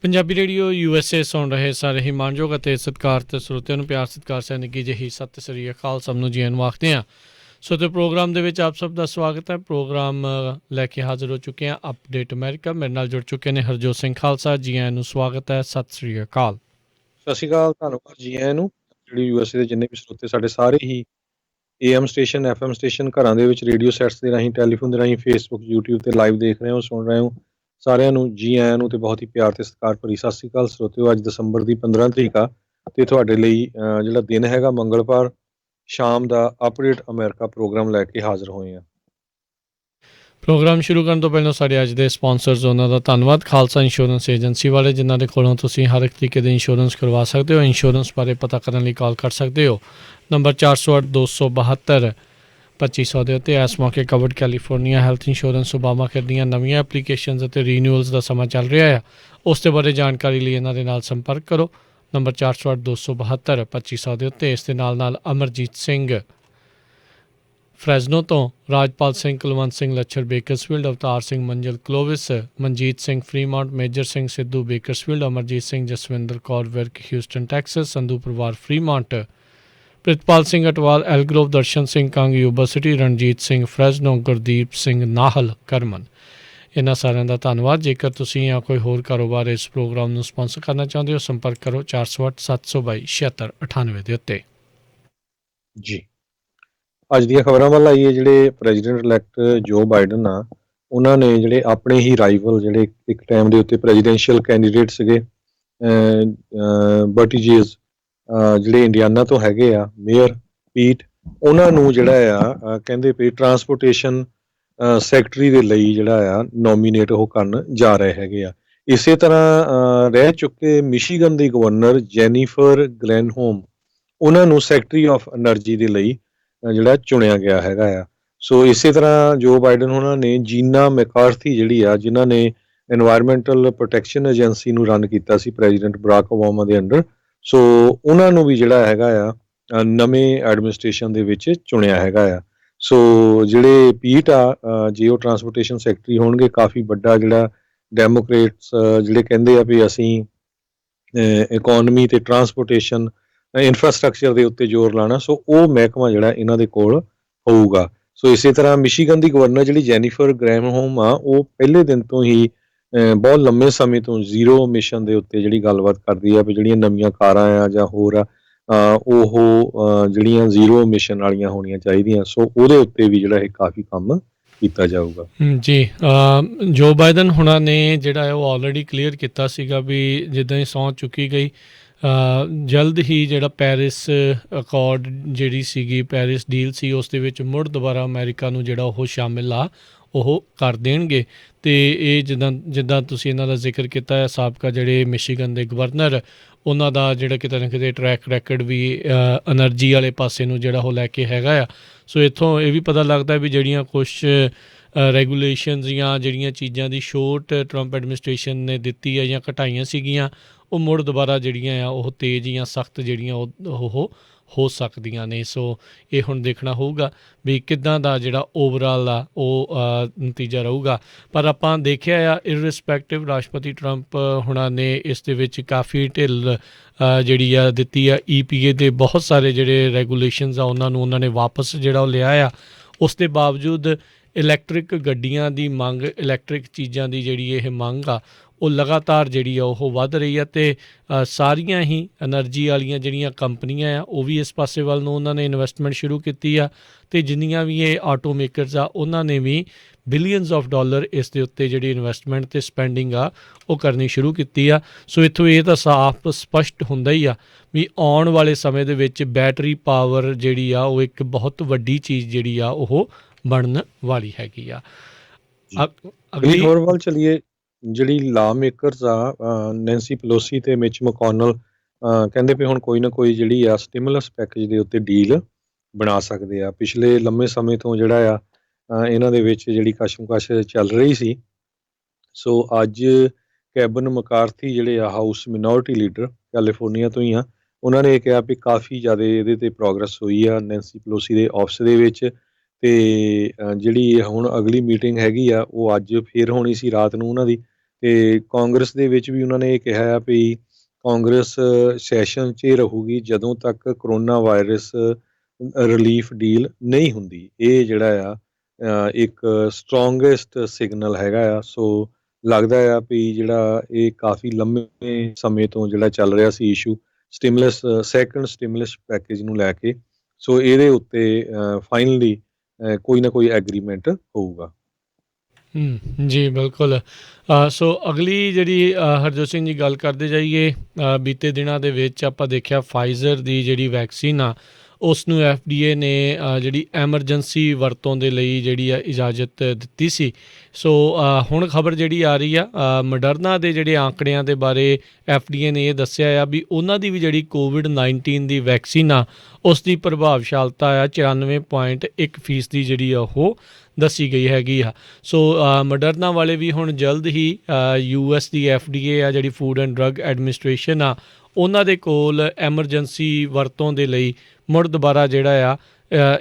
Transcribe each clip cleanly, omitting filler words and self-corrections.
Punjabi radio USA ਸੁਣ ਰਹੇ ਸਾਰੇ ਹੀ ਮਾਣਯੋਗ ਅਤੇ ਸਤਿਕਾਰਤ ਸਰੋਤਿਆਂ ਨੂੰ ਪਿਆਰ ਸਤਿਕਾਰ ਸੈਨ ਨਿੱਘੀ ਜਿਹੀ ਸਤਿ ਸ੍ਰੀ ਅਕਾਲ। ਸਭ ਨੂੰ ਜੀ ਆਇਆਂ ਨੂੰ ਆਖਦੇ ਹਾਂ। ਸੋ ਤੇ ਪ੍ਰੋਗਰਾਮ ਦੇ ਵਿੱਚ ਆਪ ਸਭ ਦਾ ਸਵਾਗਤ ਹੈ। ਪ੍ਰੋਗਰਾਮ ਲੈ ਕੇ ਹਾਜ਼ਰ ਹੋ ਚੁੱਕੇ ਹਾਂ ਅਪਡੇਟ ਅਮਰੀਕਾ। ਮੇਰੇ ਨਾਲ ਜੁੜ ਚੁੱਕੇ ਨੇ ਹਰਜੋਤ ਸਿੰਘ ਖਾਲਸਾ। ਜੀ ਆਇਆਂ ਨੂੰ ਸਵਾਗਤ ਹੈ। ਸਤਿ ਸ੍ਰੀ ਅਕਾਲ। ਸਤਿ ਸ਼੍ਰੀ ਅਕਾਲ, ਧੰਨਵਾਦ ਜੀ ਆਇਆਂ ਨੂੰ। ਜਿਹੜੀ USA ਦੇ ਜਿੰਨੇ ਵੀ ਸਰੋਤੇ ਸਾਡੇ ਸਾਰੇ ਹੀ AM ਸਟੇਸ਼ਨ FM ਸਟੇਸ਼ਨ ਘਰਾਂ ਦੇ ਵਿੱਚ ਰੇਡੀਓ ਸੈਟਸ ਦੇ ਰਾਹੀਂ ਟੈਲੀਫੋਨ ਦੇ ਰਾਹੀਂ ਫੇਸਬੁੱਕ YouTube ਤੇ ਲਾਈਵ ਦੇਖ ਰਹੇ ਹੋ ਸੁਣ ਰਹੇ ਹੋ ਸਾਰਿਆਂ ਨੂੰ ਜੀ ਆਇਆਂ ਨੂੰ ਤੇ ਬਹੁਤ ਹੀ ਪਿਆਰ ਤੇ ਸਤਿਕਾਰ ਭਰੀ ਸਤਿ ਸ਼੍ਰੀ ਅਕਾਲ ਸਰੋਤਿਓ। ਅੱਜ ਦਸੰਬਰ ਦੀ 15 ਤਰੀਕ ਆ ਤੇ ਤੁਹਾਡੇ ਲਈ ਜਿਹੜਾ ਦਿਨ ਹੈਗਾ ਮੰਗਲਵਾਰ ਸ਼ਾਮ ਦਾ ਅਪਡੇਟ ਅਮਰੀਕਾ ਪ੍ਰੋਗਰਾਮ ਲੈ ਕੇ ਹਾਜ਼ਰ ਹੋਏ ਆ। ਪ੍ਰੋਗਰਾਮ ਸ਼ੁਰੂ ਕਰਨ ਤੋਂ ਪਹਿਲਾਂ ਸਾਡੇ ਅੱਜ ਦੇ ਸਪਾਂਸਰਸ ਉਹਨਾਂ ਦਾ ਧੰਨਵਾਦ। ਖਾਲਸਾ ਇੰਸ਼ੋਰੈਂਸ ਏਜੰਸੀ ਵਾਲੇ ਜਿਨ੍ਹਾਂ ਦੇ ਕੋਲੋਂ ਤੁਸੀਂ ਹਰ ਇੱਕ ਤਰੀਕੇ ਦੇ ਇੰਸ਼ੋਰੈਂਸ ਕਰਵਾ ਸਕਦੇ ਹੋ। ਇੰਸ਼ੋਰੈਂਸ ਬਾਰੇ ਪਤਾ ਕਰਨ ਲਈ ਕਾਲ ਕਰ ਸਕਦੇ ਹੋ ਨੰਬਰ 408-272-2500 ਦੇ ਉੱਤੇ। ਇਸ ਮੌਕੇ covered California health insurance Obama care ਦੀਆਂ ਨਵੀਆਂ ਐਪਲੀਕੇਸ਼ਨਸ ਅਤੇ ਰੀਨਿਊਅਲਸ ਦਾ ਸਮਾਂ ਚੱਲ ਰਿਹਾ ਆ। ਉਸ ਦੇ ਬਾਰੇ ਜਾਣਕਾਰੀ ਲਈ ਇਹਨਾਂ ਦੇ ਨਾਲ ਸੰਪਰਕ ਕਰੋ ਨੰਬਰ 408-272-2500 ਦੇ ਉੱਤੇ। ਇਸ ਦੇ ਨਾਲ ਅਮਰਜੀਤ ਸਿੰਘ ਫਰੈਜ਼ਨੋ ਤੋਂ, Rajpal Singh Kulwant Singh Lachhar Bakersfield, Avtar Singh Manzal Clovis, Manjit Singh Fremont, Major Singh Sidhu Bakersfield, Amarjit Singh Jaswinder Kaur Virk Houston Texas, Sandhu ਪਰਿਵਾਰ Fremont, Pritpal Singh Atwal Elk Grove, Darshan Singh Kang Yuba City, Ranjit Singh Fresno, Gurdeep Singh Nahal Kerman. ਇਹਨਾਂ ਸਾਰਿਆਂ ਦਾ ਧੰਨਵਾਦ। ਜੇਕਰ ਤੁਸੀਂ ਜਾਂ ਕੋਈ ਹੋਰ ਕਾਰੋਬਾਰ ਇਸ ਪ੍ਰੋਗਰਾਮ ਨੂੰ ਸਪਾਂਸਰ ਕਰਨਾ ਚਾਹੁੰਦੇ ਹੋ ਸੰਪਰਕ ਕਰੋ 408-722-7698 ਦੇ ਉੱਤੇ। ਜੀ ਅੱਜ ਦੀਆਂ ਖਬਰਾਂ ਵੱਲ ਆਈਏ। ਜਿਹੜੇ ਪ੍ਰੈਜ਼ੀਡੈਂਟ ਇਲੈਕਟ ਜੋ ਬਾਈਡਨ ਆ ਉਹਨਾਂ ਨੇ ਜਿਹੜੇ ਆਪਣੇ ਹੀ ਰਾਈਵਲ ਜਿਹੜੇ ਇੱਕ ਟਾਈਮ ਦੇ ਉੱਤੇ ਪ੍ਰੈਜ਼ੀਡੈਂਸ਼ੀਅਲ ਕੈਂਡੀਡੇਟ ਸੀਗੇ ਬਟੀਜੀਜ਼ ਜਿਹੜੇ ਇੰਡੀਆਨਾ ਤੋਂ ਹੈਗੇ ਆ ਮੇਅਰ ਪੀਟ, ਉਹਨਾਂ ਨੂੰ ਜਿਹੜਾ ਆ ਕਹਿੰਦੇ ਵੀ ਟਰਾਂਸਪੋਰਟੇਸ਼ਨ ਸੈਕਟਰੀ ਦੇ ਲਈ ਜਿਹੜਾ ਆ ਨੋਮੀਨੇਟ ਉਹ ਕਰਨ ਜਾ ਰਹੇ ਹੈਗੇ ਆ। ਇਸੇ ਤਰ੍ਹਾਂ ਰਹਿ ਚੁੱਕੇ ਮਿਸ਼ੀਗਨ ਦੀ ਗਵਰਨਰ ਜੈਨੀਫਰ ਗਲੈਨਹੋਮ, ਉਹਨਾਂ ਨੂੰ ਸੈਕਟਰੀ ਆਫ ਐਨਰਜੀ ਦੇ ਲਈ ਜਿਹੜਾ ਚੁਣਿਆ ਗਿਆ ਹੈਗਾ ਆ। ਸੋ ਇਸੇ ਤਰ੍ਹਾਂ ਜੋ ਬਾਈਡਨ ਉਹਨਾਂ ਨੇ ਜੀਨਾ ਮੈਕਾਰਥੀ ਜਿਹੜੀ ਆ ਜਿਨ੍ਹਾਂ ਨੇ ਐਨਵਾਇਰਮੈਂਟਲ ਪ੍ਰੋਟੈਕਸ਼ਨ ਏਜੰਸੀ ਨੂੰ ਰਨ ਕੀਤਾ ਸੀ ਪ੍ਰੈਜ਼ੀਡੈਂਟ ਬਰਾਕ ਓਬਾਮਾ ਦੇ ਅੰਡਰ, ਸੋ ਉਹਨਾਂ ਨੂੰ ਵੀ ਜਿਹੜਾ ਹੈਗਾ ਆ ਨਵੇਂ ਐਡਮਿਨਿਸਟ੍ਰੇਸ਼ਨ ਦੇ ਵਿੱਚ ਚੁਣਿਆ ਹੈਗਾ ਆ। ਸੋ ਜਿਹੜੇ ਪੀਟ ਆ ਜੇ ਉਹ ਟਰਾਂਸਪੋਰਟੇਸ਼ਨ ਸੈਕਟਰੀ ਹੋਣਗੇ, ਕਾਫੀ ਵੱਡਾ ਜਿਹੜਾ ਡੈਮੋਕ੍ਰੇਟਸ ਜਿਹੜੇ ਕਹਿੰਦੇ ਆ ਵੀ ਅਸੀਂ ਇਕੋਨਮੀ ਤੇ ਟਰਾਂਸਪੋਰਟੇਸ਼ਨ ਇਨਫਰਾਸਟਰਕਚਰ ਦੇ ਉੱਤੇ ਜ਼ੋਰ ਲਾਣਾ, ਸੋ ਉਹ ਮਹਿਕਮਾ ਜਿਹੜਾ ਇਹਨਾਂ ਦੇ ਕੋਲ ਹੋਊਗਾ। ਸੋ ਇਸੇ ਤਰ੍ਹਾਂ ਮਿਸ਼ੀਗਨ ਦੀ ਗਵਰਨਰ ਜਿਹੜੀ ਜੈਨੀਫਰ ਗ੍ਰੈਨਹੋਮ ਆ ਉਹ ਪਹਿਲੇ ਦਿਨ ਤੋਂ ਹੀ ਬਹੁਤ ਲੰਮੇ ਸਮੇਂ ਤੋਂ ਜ਼ੀਰੋ ਮਿਸ਼ਨ ਦੇ ਉੱਤੇ ਜਿਹੜੀ ਗੱਲਬਾਤ ਕਰਦੀ ਆ ਵੀ ਜਿਹੜੀਆਂ ਨਵੀਆਂ ਕਾਰਾਂ ਆ ਜਾਂ ਹੋਰ ਆ ਉਹ ਜਿਹੜੀਆਂ ਜ਼ੀਰੋ ਮਿਸ਼ਨ ਵਾਲੀਆਂ ਹੋਣੀਆਂ ਚਾਹੀਦੀਆਂ। ਸੋ ਉਹਦੇ ਉੱਤੇ ਵੀ ਜਿਹੜਾ ਇਹ ਕਾਫੀ ਕੰਮ ਕੀਤਾ ਜਾਊਗਾ। ਜੀ ਜੋ ਬਾਈਡਨ ਹੁਣਾਂ ਨੇ ਜਿਹੜਾ ਉਹ ਆਲਰੇਡੀ ਕਲੀਅਰ ਕੀਤਾ ਸੀਗਾ ਵੀ ਜਿੱਦਾਂ ਹੀ ਸਹੁੰ ਚੁੱਕੀ ਗਈ ਜਲਦ ਹੀ ਜਿਹੜਾ ਪੈਰਿਸ ਅਕੋਰਡ ਜਿਹੜੀ ਸੀਗੀ ਪੈਰਿਸ ਡੀਲ ਸੀ ਉਸ ਦੇ ਵਿੱਚ ਮੁੜ ਦੁਬਾਰਾ ਅਮਰੀਕਾ ਨੂੰ ਜਿਹੜਾ ਉਹ ਸ਼ਾਮਿਲ ਆ ਉਹ ਕਰ ਦੇਣਗੇ। ਅਤੇ ਇਹ ਜਿੱਦਾਂ ਤੁਸੀਂ ਇਹਨਾਂ ਦਾ ਜ਼ਿਕਰ ਕੀਤਾ ਹੈ ਸਾਬਕਾ ਜਿਹੜੇ ਮਿਸ਼ੀਗਨ ਦੇ ਗਵਰਨਰ, ਉਹਨਾਂ ਦਾ ਜਿਹੜਾ ਕਿਤੇ ਨਾ ਕਿਤੇ ਟਰੈਕ ਰੈਕਡ ਵੀ ਐਨਰਜੀ ਵਾਲੇ ਪਾਸੇ ਨੂੰ ਜਿਹੜਾ ਉਹ ਲੈ ਕੇ ਹੈਗਾ ਆ। ਸੋ ਇੱਥੋਂ ਇਹ ਵੀ ਪਤਾ ਲੱਗਦਾ ਵੀ ਜਿਹੜੀਆਂ ਕੁਛ ਰੈਗੂਲੇਸ਼ਨਸ ਜਾਂ ਜਿਹੜੀਆਂ ਚੀਜ਼ਾਂ ਦੀ ਛੋਟ ਟਰੰਪ ਐਡਮਿਨਿਸਟ੍ਰੇਸ਼ਨ ਨੇ ਦਿੱਤੀ ਹੈ ਜਾਂ ਘਟਾਈਆਂ ਸੀਗੀਆਂ ਉਹ ਮੁੜ ਦੁਬਾਰਾ ਜਿਹੜੀਆਂ ਆ ਉਹ ਤੇਜ਼ ਜਾਂ ਸਖਤ ਜਿਹੜੀਆਂ ਉਹ ਹੋ ਸਕਦੀਆਂ ਨੇ। ਸੋ ਇਹ ਹੁਣ ਦੇਖਣਾ ਹੋਊਗਾ ਵੀ ਕਿੱਦਾਂ ਦਾ ਜਿਹੜਾ ਓਵਰਆਲ ਆ ਉਹ ਨਤੀਜਾ ਰਹੂਗਾ। ਪਰ ਆਪਾਂ ਦੇਖਿਆ ਆ ਇਰਰਿਸਪੈਕਟਿਵ ਰਾਸ਼ਟਰਪਤੀ ਟਰੰਪ ਹੁਣਾਂ ਨੇ ਇਸ ਦੇ ਵਿੱਚ ਕਾਫੀ ਢਿੱਲ ਜਿਹੜੀ ਆ ਦਿੱਤੀ ਆ। EPA ਦੇ ਬਹੁਤ ਸਾਰੇ ਜਿਹੜੇ ਰੈਗੂਲੇਸ਼ਨਸ ਆ ਉਹਨਾਂ ਨੇ ਵਾਪਸ ਜਿਹੜਾ ਉਹ ਲਿਆ ਆ। ਉਸ ਦੇ ਬਾਵਜੂਦ ਇਲੈਕਟ੍ਰਿਕ ਗੱਡੀਆਂ ਦੀ ਮੰਗ, ਇਲੈਕਟ੍ਰਿਕ ਚੀਜ਼ਾਂ ਦੀ ਜਿਹੜੀ ਇਹ ਮੰਗ ਆ ਉਹ ਲਗਾਤਾਰ ਜਿਹੜੀ ਆ ਉਹ ਵੱਧ ਰਹੀ ਆ ਅਤੇ ਸਾਰੀਆਂ ਹੀ ਐਨਰਜੀ ਵਾਲੀਆਂ ਜਿਹੜੀਆਂ ਕੰਪਨੀਆਂ ਆ ਉਹ ਵੀ ਇਸ ਪਾਸੇ ਵੱਲ ਨੂੰ ਉਹਨਾਂ ਨੇ ਇਨਵੈਸਟਮੈਂਟ ਸ਼ੁਰੂ ਕੀਤੀ ਆ ਅਤੇ ਜਿੰਨੀਆਂ ਵੀ ਇਹ ਆਟੋ ਮੇਕਰਸ ਆ ਉਹਨਾਂ ਨੇ ਵੀ ਬਿਲੀਅਨਸ ਆਫ ਡਾਲਰ ਇਸ ਦੇ ਉੱਤੇ ਜਿਹੜੀ ਇਨਵੈਸਟਮੈਂਟ ਅਤੇ ਸਪੈਂਡਿੰਗ ਆ ਉਹ ਕਰਨੀ ਸ਼ੁਰੂ ਕੀਤੀ ਆ। ਸੋ ਇੱਥੋਂ ਇਹ ਤਾਂ ਸਾਫ਼ ਸਪਸ਼ਟ ਹੁੰਦਾ ਹੀ ਆ ਵੀ ਆਉਣ ਵਾਲੇ ਸਮੇਂ ਦੇ ਵਿੱਚ ਬੈਟਰੀ ਪਾਵਰ ਜਿਹੜੀ ਆ ਉਹ ਇੱਕ ਬਹੁਤ ਵੱਡੀ ਚੀਜ਼ ਜਿਹੜੀ ਆ ਉਹ ਬਣਨ ਵਾਲੀ ਹੈਗੀ ਆ। ਅਗਲੀ ਖਬਰ ਵੱਲ ਚਲੀਏ। ਜਿਹੜੀ ਲਾ ਮੇਕਰਸ ਆ ਨੈਂਸੀ ਪਲੋਸੀ ਤੇ ਮਿਚ ਮਕੋਨਲ ਕਹਿੰਦੇ ਵੀ ਹੁਣ ਕੋਈ ਨਾ ਕੋਈ ਜਿਹੜੀ ਆ ਸਟਿਮੂਲਸ ਪੈਕੇਜ ਦੇ ਉੱਤੇ ਡੀਲ ਬਣਾ ਸਕਦੇ ਆ। ਪਿਛਲੇ ਲੰਮੇ ਸਮੇਂ ਤੋਂ ਜਿਹੜਾ ਆ ਇਹਨਾਂ ਦੇ ਵਿੱਚ ਜਿਹੜੀ ਕਸ਼ਮਕਸ਼ ਚੱਲ ਰਹੀ ਸੀ। ਸੋ ਅੱਜ ਕੈਬਨ ਮਕਾਰਥੀ ਜਿਹੜੇ ਆ ਹਾਊਸ ਮਿਨੋਰਿਟੀ ਲੀਡਰ ਕੈਲੀਫੋਰਨੀਆ ਤੋਂ ਹੀ ਆ, ਉਹਨਾਂ ਨੇ ਕਿਹਾ ਵੀ ਕਾਫੀ ਜ਼ਿਆਦਾ ਇਹਦੇ ਤੇ ਪ੍ਰੋਗਰੈਸ ਹੋਈ ਆ ਨੈਂਸੀ ਪਲੋਸੀ ਦੇ ਆਫਿਸ ਦੇ ਵਿੱਚ। ਅਤੇ ਜਿਹੜੀ ਹੁਣ ਅਗਲੀ ਮੀਟਿੰਗ ਹੈਗੀ ਆ ਉਹ ਅੱਜ ਫੇਰ ਹੋਣੀ ਸੀ ਰਾਤ ਨੂੰ ਉਹਨਾਂ ਦੀ, ਤੇ ਕਾਂਗਰਸ ਦੇ ਵਿੱਚ ਵੀ ਉਹਨਾਂ ਨੇ ਇਹ ਕਿਹਾ ਆ ਵੀ ਕਾਂਗਰਸ ਸੈਸ਼ਨ 'ਚ ਹੀ ਰਹੂਗੀ ਜਦੋਂ ਤੱਕ ਕਰੋਨਾ ਵਾਇਰਸ ਰਿਲੀਫ ਡੀਲ ਨਹੀਂ ਹੁੰਦੀ। ਇਹ ਜਿਹੜਾ ਆ ਇੱਕ ਸਟਰੋਂਗੈਸਟ ਸਿਗਨਲ ਹੈਗਾ ਆ। ਸੋ ਲੱਗਦਾ ਆ ਵੀ ਜਿਹੜਾ ਇਹ ਕਾਫੀ ਲੰਮੇ ਸਮੇਂ ਤੋਂ ਜਿਹੜਾ ਚੱਲ ਰਿਹਾ ਸੀ issue stimulus second stimulus package ਨੂੰ ਲੈ ਕੇ, ਸੋ ਇਹਦੇ ਉੱਤੇ ਫਾਈਨਲੀ ਕੋਈ ਨਾ ਕੋਈ ਐਗਰੀਮੈਂਟ ਹੋਊਗਾ। ਜੀ ਬਿਲਕੁਲ। ਸੋ ਅਗਲੀ ਜਿਹੜੀ ਹਰਜੋਤ ਸਿੰਘ ਜੀ ਗੱਲ ਕਰਦੇ ਜਾਈਏ, ਬੀਤੇ ਦਿਨਾਂ ਦੇ ਵਿੱਚ ਆਪਾਂ ਦੇਖਿਆ ਫਾਈਜ਼ਰ ਦੀ ਜਿਹੜੀ ਵੈਕਸੀਨ ਆ ਉਸ ਨੂੰ FDA ਨੇ ਜਿਹੜੀ ਐਮਰਜੈਂਸੀ ਵਰਤੋਂ ਦੇ ਲਈ ਜਿਹੜੀ ਆ ਇਜਾਜ਼ਤ ਦਿੱਤੀ ਸੀ। ਸੋ ਹੁਣ ਖਬਰ ਜਿਹੜੀ ਆ ਰਹੀ ਆ ਮੋਡਰਨਾ ਦੇ ਜਿਹੜੇ ਆંકੜਿਆਂ ਦੇ ਬਾਰੇ FDA ਨੇ ਇਹ ਦੱਸਿਆ ਆ ਵੀ ਉਹਨਾਂ ਦੀ ਵੀ ਜਿਹੜੀ COVID-19 ਦੀ ਵੈਕਸੀਨ ਆ ਉਸ ਦੀ ਪ੍ਰਭਾਵਸ਼ਾਲਤਾ ਆ 94.1% ਜਿਹੜੀ ਆ ਉਹ ਦੱਸੀ ਗਈ ਹੈਗੀ ਆ। ਸੋ ਮੋਡਰਨਾ ਵਾਲੇ ਵੀ ਹੁਣ ਜਲਦ ਹੀ US ਦੀ FDA ਆ ਜਿਹੜੀ ਫੂਡ ਐਂਡ ਡਰੱਗ ਐਡਮਿਨਿਸਟ੍ਰੇਸ਼ਨ ਆ ਉਹਨਾਂ ਦੇ ਕੋਲ ਐਮਰਜੈਂਸੀ ਵਰਤੋਂ ਦੇ ਲਈ ਮੁੜ ਦੁਬਾਰਾ ਜਿਹੜਾ ਆ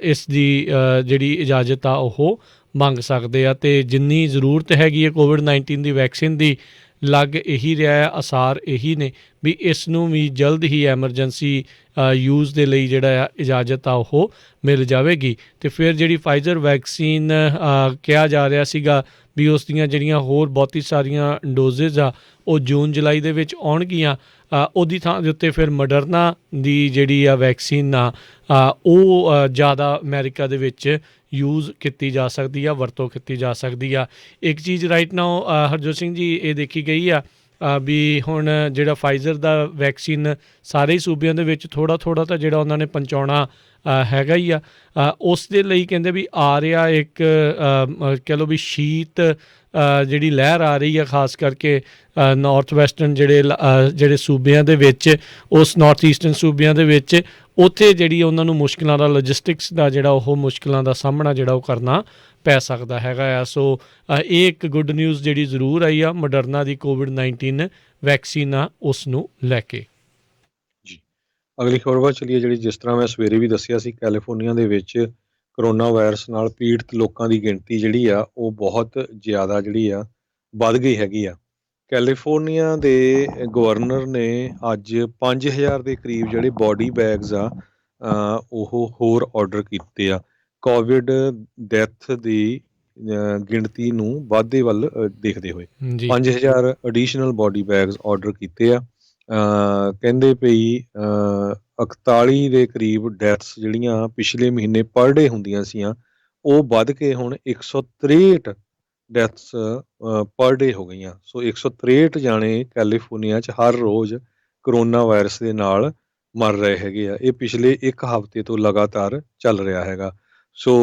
ਇਸ ਦੀ ਜਿਹੜੀ ਇਜਾਜ਼ਤ ਆ ਉਹ ਮੰਗ ਸਕਦੇ ਆ। ਅਤੇ ਜਿੰਨੀ ਜ਼ਰੂਰਤ ਹੈਗੀ ਹੈ COVID-19 ਦੀ ਵੈਕਸੀਨ ਦੀ, ਲੱਗ ਇਹੀ ਰਿਹਾ ਆ, ਅਸਾਰ ਇਹੀ ਨੇ ਵੀ ਇਸ ਨੂੰ ਵੀ ਜਲਦ ਹੀ ਐਮਰਜੈਂਸੀ ਯੂਜ਼ ਦੇ ਲਈ ਜਿਹੜਾ ਆ ਇਜਾਜ਼ਤ ਆ ਉਹ ਮਿਲ ਜਾਵੇਗੀ। ਅਤੇ ਫਿਰ ਜਿਹੜੀ ਫਾਈਜ਼ਰ ਵੈਕਸੀਨ ਕਿਹਾ ਜਾ ਰਿਹਾ ਸੀਗਾ ਵੀ ਉਸ ਦੀਆਂ ਜਿਹੜੀਆਂ ਹੋਰ ਬਹੁਤੀ ਸਾਰੀਆਂ ਡੋਜ਼ਿਜ਼ ਆ ਉਹ ਜੂਨ ਜੁਲਾਈ ਦੇ ਵਿੱਚ ਆਉਣਗੀਆਂ, ਉਹਦੀ ਥਾਂ ਦੇ ਉੱਤੇ ਫਿਰ ਮੋਡਰਨਾ ਦੀ ਜਿਹੜੀ ਆ ਵੈਕਸੀਨ ਆ ਉਹ ਜ਼ਿਆਦਾ ਅਮਰੀਕਾ ਦੇ ਵਿੱਚ ਯੂਜ਼ ਕੀਤੀ ਜਾ ਸਕਦੀ ਆ, ਵਰਤੋਂ ਕੀਤੀ ਜਾ ਸਕਦੀ ਆ। ਇੱਕ ਚੀਜ਼ ਰਾਈਟ ਨਾਓ ਹਰਜੋਤ ਸਿੰਘ ਜੀ ਇਹ ਦੇਖੀ ਗਈ ਆ ਵੀ ਹੁਣ ਜਿਹੜਾ ਫਾਈਜ਼ਰ ਦਾ ਵੈਕਸੀਨ ਸਾਰੇ ਹੀ ਸੂਬਿਆਂ ਦੇ ਵਿੱਚ ਥੋੜ੍ਹਾ ਥੋੜ੍ਹਾ ਤਾਂ ਜਿਹੜਾ ਉਹਨਾਂ ਨੇ ਪਹੁੰਚਾਉਣਾ ਹੈਗਾ ਹੀ ਆ। ਉਸ ਦੇ ਲਈ ਕਹਿੰਦੇ ਵੀ ਆ ਰਿਹਾ ਇੱਕ ਕਹਿ ਲਓ ਵੀ ਸ਼ੀਤ ਜਿਹੜੀ ਲਹਿਰ ਆ ਰਹੀ ਆ, ਖਾਸ ਕਰਕੇ ਨਾਰਥ ਵੈਸਟਰਨ ਜਿਹੜੇ ਸੂਬਿਆਂ ਦੇ ਵਿੱਚ, ਉਸ ਨਾਰਥ ਈਸਟਰਨ ਸੂਬਿਆਂ ਦੇ ਵਿੱਚ, ਉੱਥੇ ਜਿਹੜੀ ਉਹਨਾਂ ਨੂੰ ਮੁਸ਼ਕਿਲਾਂ ਦਾ ਲੌਜਿਸਟਿਕਸ ਦਾ ਜਿਹੜਾ ਉਹ ਮੁਸ਼ਕਿਲਾਂ ਦਾ ਸਾਹਮਣਾ ਜਿਹੜਾ ਉਹ ਕਰਨਾ ਪੈ ਸਕਦਾ ਹੈਗਾ ਆ। ਸੋ ਇਹ ਇੱਕ ਗੁੱਡ ਨਿਊਜ਼ ਜਿਹੜੀ ਜ਼ਰੂਰ ਆਈ ਆ ਮੋਡਰਨਾ ਦੀ COVID-19 ਵੈਕਸੀਨ ਆ ਉਸ ਨੂੰ ਲੈ ਕੇ। ਜੀ, ਅਗਲੀ ਖਬਰ ਵੱਲ ਚੱਲੀਏ, ਜਿਹੜੀ ਜਿਸ ਤਰ੍ਹਾਂ ਮੈਂ ਸਵੇਰੇ ਵੀ ਦੱਸਿਆ ਸੀ, ਕੈਲੀਫੋਰਨੀਆ ਦੇ ਵਿੱਚ ਕਰੋਨਾ ਵਾਇਰਸ ਨਾਲ ਪੀੜਤ ਲੋਕਾਂ ਦੀ ਗਿਣਤੀ ਜਿਹੜੀ ਆ ਉਹ ਬਹੁਤ ਜ਼ਿਆਦਾ ਜਿਹੜੀ ਆ ਵੱਧ ਗਈ ਹੈਗੀ ਆ। ਕੈਲੀਫੋਰਨੀਆ ਦੇ ਗਵਰਨਰ ਨੇ ਅੱਜ 5000 ਦੇ ਕਰੀਬ ਜਿਹੜੇ ਬੋਡੀ ਬੈਗਸ ਆ ਉਹ ਹੋਰ ਆਰਡਰ ਕੀਤੇ ਆ ਕੋਵਿਡ ਡੈਥ ਦੀ ਗਿਣਤੀ ਨੂੰ ਵਾਧੇ ਵੱਲ ਦੇਖਦੇ ਹੋਏ। 5000 ਐਡੀਸ਼ਨਲ ਬੋਡੀ ਬੈਗਸ ਆਰਡਰ ਕੀਤੇ ਆ। ਕਹਿੰਦੇ ਪਈ 41 ਦੇ ਕਰੀਬ ਡੈਥਸ ਜਿਹੜੀਆਂ ਪਿਛਲੇ ਮਹੀਨੇ ਪਰ ਡੇ ਹੁੰਦੀਆਂ ਸੀਆਂ ਉਹ ਵੱਧ ਕੇ ਹੁਣ 163 ਡੈਥਸ ਪਰ ਡੇ ਹੋ ਗਈਆਂ। ਸੋ 163 ਜਾਣੇ ਕੈਲੀਫੋਰਨੀਆ 'ਚ ਹਰ ਰੋਜ਼ ਕਰੋਨਾ ਵਾਇਰਸ ਦੇ ਨਾਲ ਮਰ ਰਹੇ ਹੈਗੇ ਆ। ਇਹ ਪਿਛਲੇ ਇੱਕ ਹਫ਼ਤੇ ਤੋਂ ਲਗਾਤਾਰ ਚੱਲ ਰਿਹਾ ਹੈਗਾ। ਸੋ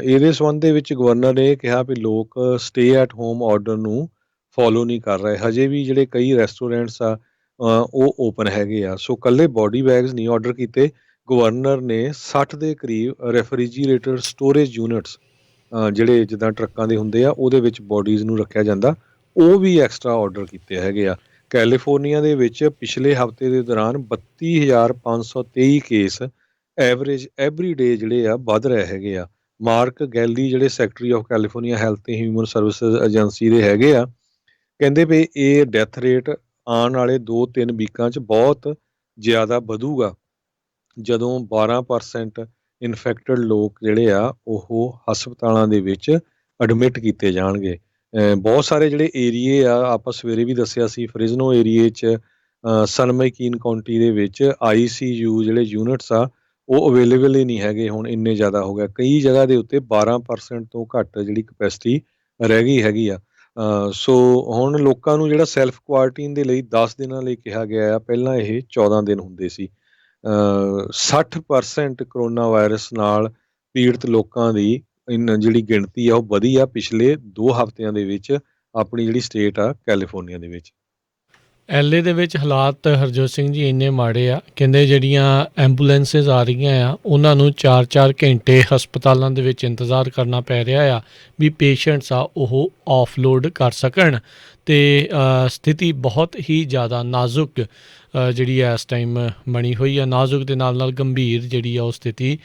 ਇਹਦੇ ਸੰਬੰਧ ਦੇ ਵਿੱਚ ਗਵਰਨਰ ਨੇ ਕਿਹਾ ਵੀ ਲੋਕ ਸਟੇ ਐਟ ਹੋਮ ਆਰਡਰ ਨੂੰ ਫੋਲੋ ਨਹੀਂ ਕਰ ਰਹੇ। ਹਜੇ ਵੀ ਜਿਹੜੇ ਕਈ ਰੈਸਟੋਰੈਂਟਸ ਆ ਉਹ ਓਪਨ ਹੈਗੇ ਆ। ਸੋ ਇਕੱਲੇ ਬੋਡੀ ਬੈਗਸ ਨਹੀਂ ਆਰਡਰ ਕੀਤੇ, ਗਵਰਨਰ ਨੇ 60 ਦੇ ਕਰੀਬ ਰੈਫਰੀਜੀਰੇਟਰ ਸਟੋਰੇਜ ਯੂਨਿਟਸ ਜਿਹੜੇ ਜਿੱਦਾਂ ਟਰੱਕਾਂ ਦੇ ਹੁੰਦੇ ਆ ਉਹਦੇ ਵਿੱਚ ਬੋਡੀਜ਼ ਨੂੰ ਰੱਖਿਆ ਜਾਂਦਾ, ਉਹ ਵੀ ਐਕਸਟਰਾ ਆਰਡਰ ਕੀਤੇ ਹੈਗੇ ਆ। ਕੈਲੀਫੋਰਨੀਆ ਦੇ ਵਿੱਚ ਪਿਛਲੇ ਹਫ਼ਤੇ ਦੇ ਦੌਰਾਨ 32,523 ਕੇਸ ਐਵਰੇਜ ਐਵਰੀ ਡੇ ਜਿਹੜੇ ਆ ਵੱਧ ਰਹੇ ਹੈਗੇ ਆ। ਮਾਰਕ ਗੈਲੀ ਜਿਹੜੇ ਸੈਕਟਰੀ ਆਫ ਕੈਲੀਫੋਰਨੀਆ ਹੈਲਥ ਤੇ ਹਿਊਮਨ ਸਰਵਿਸਿਜ਼ ਏਜੰਸੀ ਦੇ ਹੈਗੇ ਆ, ਕਹਿੰਦੇ ਵੀ ਇਹ ਡੈਥ ਰੇਟ ਆਉਣ ਵਾਲੇ 2-3 ਵੀਕਾਂ 'ਚ ਬਹੁਤ ਜ਼ਿਆਦਾ ਵਧੂਗਾ ਜਦੋਂ 12% ਇਨਫੈਕਟਡ ਲੋਕ ਜਿਹੜੇ ਆ ਉਹ ਹਸਪਤਾਲਾਂ ਦੇ ਵਿੱਚ ਐਡਮਿਟ ਕੀਤੇ ਜਾਣਗੇ। ਬਹੁਤ ਸਾਰੇ ਜਿਹੜੇ ਏਰੀਏ ਆ, ਆਪਾਂ ਸਵੇਰੇ ਵੀ ਦੱਸਿਆ ਸੀ, ਫਰਿਜ਼ਨੋ ਏਰੀਏ 'ਚ ਸਨ ਮੈਕੀਨ ਕਾਉਂਟੀ ਦੇ ਵਿੱਚ ICU ਜਿਹੜੇ ਯੂਨਿਟਸ ਆ ਉਹ ਅਵੇਲੇਬਲ ਹੀ ਨਹੀਂ ਹੈਗੇ, ਹੁਣ ਇੰਨੇ ਜ਼ਿਆਦਾ ਹੋ ਗਿਆ। ਕਈ ਜਗ੍ਹਾ ਦੇ ਉੱਤੇ 12% ਤੋਂ ਘੱਟ ਜਿਹੜੀ ਕਪੈਸਿਟੀ ਰਹਿ ਗਈ ਹੈਗੀ ਆ। ਸੋ ਹੁਣ ਲੋਕਾਂ ਨੂੰ ਜਿਹੜਾ ਸੈਲਫ ਕੁਆਰੰਟਾਈਨ ਦੇ ਲਈ 10 ਦਿਨਾਂ ਲਈ ਕਿਹਾ ਗਿਆ ਆ, ਪਹਿਲਾਂ ਇਹ 14 ਦਿਨ ਹੁੰਦੇ ਸੀ। 60% ਕਰੋਨਾ ਵਾਇਰਸ ਨਾਲ ਪੀੜਤ ਲੋਕਾਂ ਦੀ ਜਿਹੜੀ ਗਿਣਤੀ ਆ ਉਹ ਵਧੀ ਆ ਪਿਛਲੇ 2 ਹਫ਼ਤਿਆਂ ਦੇ ਵਿੱਚ ਆਪਣੀ ਜਿਹੜੀ ਸਟੇਟ ਆ ਕੈਲੀਫੋਰਨੀਆ ਦੇ ਵਿੱਚ। LA ਦੇ ਵਿੱਚ ਹਾਲਾਤ ਹਰਜੋਤ ਸਿੰਘ ਜੀ ਇੰਨੇ ਮਾੜੇ ਆ, ਕਹਿੰਦੇ ਜਿਹੜੀਆਂ ਐਂਬੂਲੈਂਸਿਸ ਆ ਰਹੀਆਂ ਆ ਉਹਨਾਂ ਨੂੰ 4-4 ਘੰਟੇ ਹਸਪਤਾਲਾਂ ਦੇ ਵਿੱਚ ਇੰਤਜ਼ਾਰ ਕਰਨਾ ਪੈ ਰਿਹਾ ਆ ਵੀ ਪੇਸ਼ੈਂਟਸ ਆ ਉਹ ਆਫਲੋਡ ਕਰ ਸਕਣ। ਅਤੇ ਸਥਿਤੀ ਬਹੁਤ ਹੀ ਜ਼ਿਆਦਾ ਨਾਜ਼ੁਕ ਜਿਹੜੀ ਇਸ ਟਾਈਮ ਬਣੀ ਹੋਈ ਆ, ਨਾਜ਼ੁਕ ਦੇ ਨਾਲ ਨਾਲ ਗੰਭੀਰ ਜਿਹੜੀ ਆ ਉਹ ਸਥਿਤੀ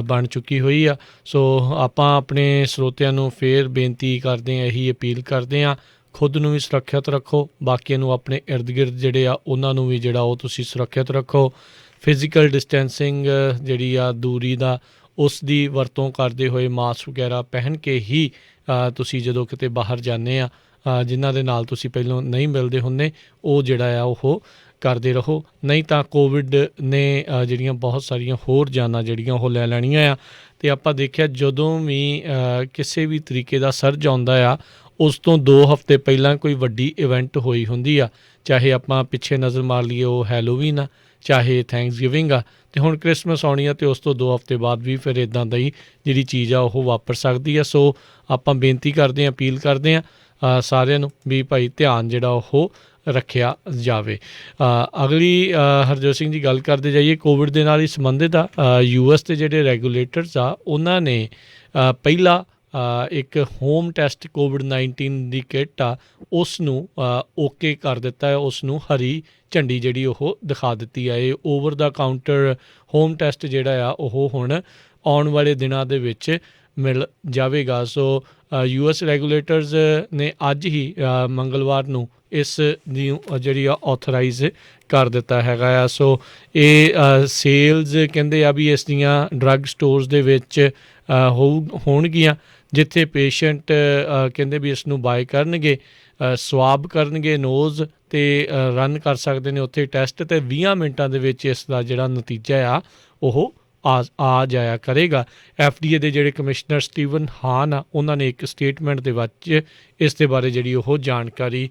ਬਣ ਚੁੱਕੀ ਹੋਈ ਆ। ਸੋ ਆਪਾਂ ਆਪਣੇ ਸਰੋਤਿਆਂ ਨੂੰ ਫੇਰ ਬੇਨਤੀ ਕਰਦੇ ਹਾਂ, ਇਹੀ ਅਪੀਲ ਕਰਦੇ ਹਾਂ, ਖੁਦ ਨੂੰ ਵੀ ਸੁਰੱਖਿਅਤ ਰੱਖੋ, ਬਾਕੀਆਂ ਨੂੰ ਆਪਣੇ ਇਰਦ ਗਿਰਦ ਜਿਹੜੇ ਆ ਉਹਨਾਂ ਨੂੰ ਵੀ ਜਿਹੜਾ ਉਹ ਤੁਸੀਂ ਸੁਰੱਖਿਅਤ ਰੱਖੋ। ਫਿਜ਼ੀਕਲ ਡਿਸਟੈਂਸਿੰਗ ਜਿਹੜੀ ਆ ਦੂਰੀ ਦਾ ਉਸ ਦੀ ਵਰਤੋਂ ਕਰਦੇ ਹੋਏ ਮਾਸਕ ਵਗੈਰਾ ਪਹਿਨ ਕੇ ਹੀ ਤੁਸੀਂ ਜਦੋਂ ਕਿਤੇ ਬਾਹਰ ਜਾਂਦੇ ਆ ਜਿਨ੍ਹਾਂ ਦੇ ਨਾਲ ਤੁਸੀਂ ਪਹਿਲਾਂ ਨਹੀਂ ਮਿਲਦੇ ਹੁੰਦੇ ਉਹ ਜਿਹੜਾ ਆ ਉਹ ਕਰਦੇ ਰਹੋ। ਨਹੀਂ ਤਾਂ ਕੋਵਿਡ ਨੇ ਜਿਹੜੀਆਂ ਬਹੁਤ ਸਾਰੀਆਂ ਹੋਰ ਜਾਨਾਂ ਜਿਹੜੀਆਂ ਉਹ ਲੈ ਲੈਣੀਆਂ ਆ। ਅਤੇ ਆਪਾਂ ਦੇਖਿਆ ਜਦੋਂ ਵੀ ਕਿਸੇ ਵੀ ਤਰੀਕੇ ਦਾ ਸਰਜ ਆਉਂਦਾ ਆ ਉਸ ਤੋਂ 2 ਹਫ਼ਤੇ ਪਹਿਲਾਂ ਕੋਈ ਵੱਡੀ ਇਵੈਂਟ ਹੋਈ ਹੁੰਦੀ ਆ, ਚਾਹੇ ਆਪਾਂ ਪਿੱਛੇ ਨਜ਼ਰ ਮਾਰ ਲਈਏ ਉਹ ਹੈਲੋਵੀਨ ਆ, ਚਾਹੇ ਥੈਂਕਸਗਿਵਿੰਗ ਆ, ਅਤੇ ਹੁਣ ਕ੍ਰਿਸਮਸ ਆਉਣੀ ਆ ਅਤੇ ਉਸ ਤੋਂ 2 ਹਫ਼ਤੇ ਬਾਅਦ ਵੀ ਫਿਰ ਇੱਦਾਂ ਦਾ ਹੀ ਜਿਹੜੀ ਚੀਜ਼ ਆ ਉਹ ਵਾਪਰ ਸਕਦੀ ਆ। ਸੋ ਆਪਾਂ ਬੇਨਤੀ ਕਰਦੇ ਹਾਂ, ਅਪੀਲ ਕਰਦੇ ਹਾਂ ਸਾਰਿਆਂ ਨੂੰ ਵੀ ਭਾਈ ਧਿਆਨ ਜਿਹੜਾ ਉਹ ਰੱਖਿਆ ਜਾਵੇ। ਅਗਲੀ ਹਰਜੋਤ ਸਿੰਘ ਜੀ ਗੱਲ ਕਰਦੇ ਜਾਈਏ ਕੋਵਿਡ ਦੇ ਨਾਲ ਹੀ ਸੰਬੰਧਿਤ ਆ। US ਦੇ ਜਿਹੜੇ ਰੈਗੂਲੇਟਰਸ ਆ ਉਹਨਾਂ ਨੇ ਪਹਿਲਾ ਇੱਕ ਹੋਮ ਟੈਸਟ ਕੋਵਿਡ-19 ਦੀ ਕਿੱਟ ਆ ਉਸ ਨੂੰ ਓਕੇ ਕਰ ਦਿੱਤਾ ਹੈ, ਉਸ ਨੂੰ ਹਰੀ ਝੰਡੀ ਜਿਹੜੀ ਉਹ ਦਿਖਾ ਦਿੱਤੀ ਹੈ। ਇਹ ਓਵਰ ਦਾ ਕਾਊਂਟਰ ਹੋਮ ਟੈਸਟ ਜਿਹੜਾ ਆ ਉਹ ਹੁਣ ਆਉਣ ਵਾਲੇ ਦਿਨਾਂ ਦੇ ਵਿੱਚ ਮਿਲ ਜਾਵੇਗਾ। ਸੋ US ਰੈਗੂਲੇਟਰਸ ਨੇ ਅੱਜ ਹੀ ਮੰਗਲਵਾਰ ਨੂੰ ਇਸ ਦੀ ਜਿਹੜੀ ਆ ਆਥੋਰਾਈਜ਼ ਕਰ ਦਿੱਤਾ ਹੈਗਾ ਆ। ਸੋ ਇਹ ਸੇਲਜ਼ ਕਹਿੰਦੇ ਆ ਵੀ ਇਸ ਦੀਆਂ ਡਰੱਗ ਸਟੋਰਸ ਦੇ ਵਿੱਚ ਹੋਣਗੀਆਂ ਜਿੱਥੇ ਪੇਸ਼ੈਂਟ ਕਹਿੰਦੇ ਵੀ ਇਸ ਨੂੰ ਬਾਏ ਕਰਨਗੇ, ਸਵਾਬ ਕਰਨਗੇ ਨੋਜ਼ ਅਤੇ ਰਨ ਕਰ ਸਕਦੇ ਨੇ ਉੱਥੇ ਟੈਸਟ, ਅਤੇ 20 ਮਿੰਟਾਂ ਦੇ ਵਿੱਚ ਇਸ ਦਾ ਜਿਹੜਾ ਨਤੀਜਾ ਆ ਉਹ ਆ ਜਾਇਆ ਕਰੇਗਾ। FDA ਦੇ ਜਿਹੜੇ ਕਮਿਸ਼ਨਰ ਸਟੀਵਨ ਹਾਨ ਆ ਉਹਨਾਂ ਨੇ ਇੱਕ ਸਟੇਟਮੈਂਟ ਦੇ ਵਿੱਚ ਇਸ ਦੇ ਬਾਰੇ ਜਿਹੜੀ ਉਹ ਜਾਣਕਾਰੀ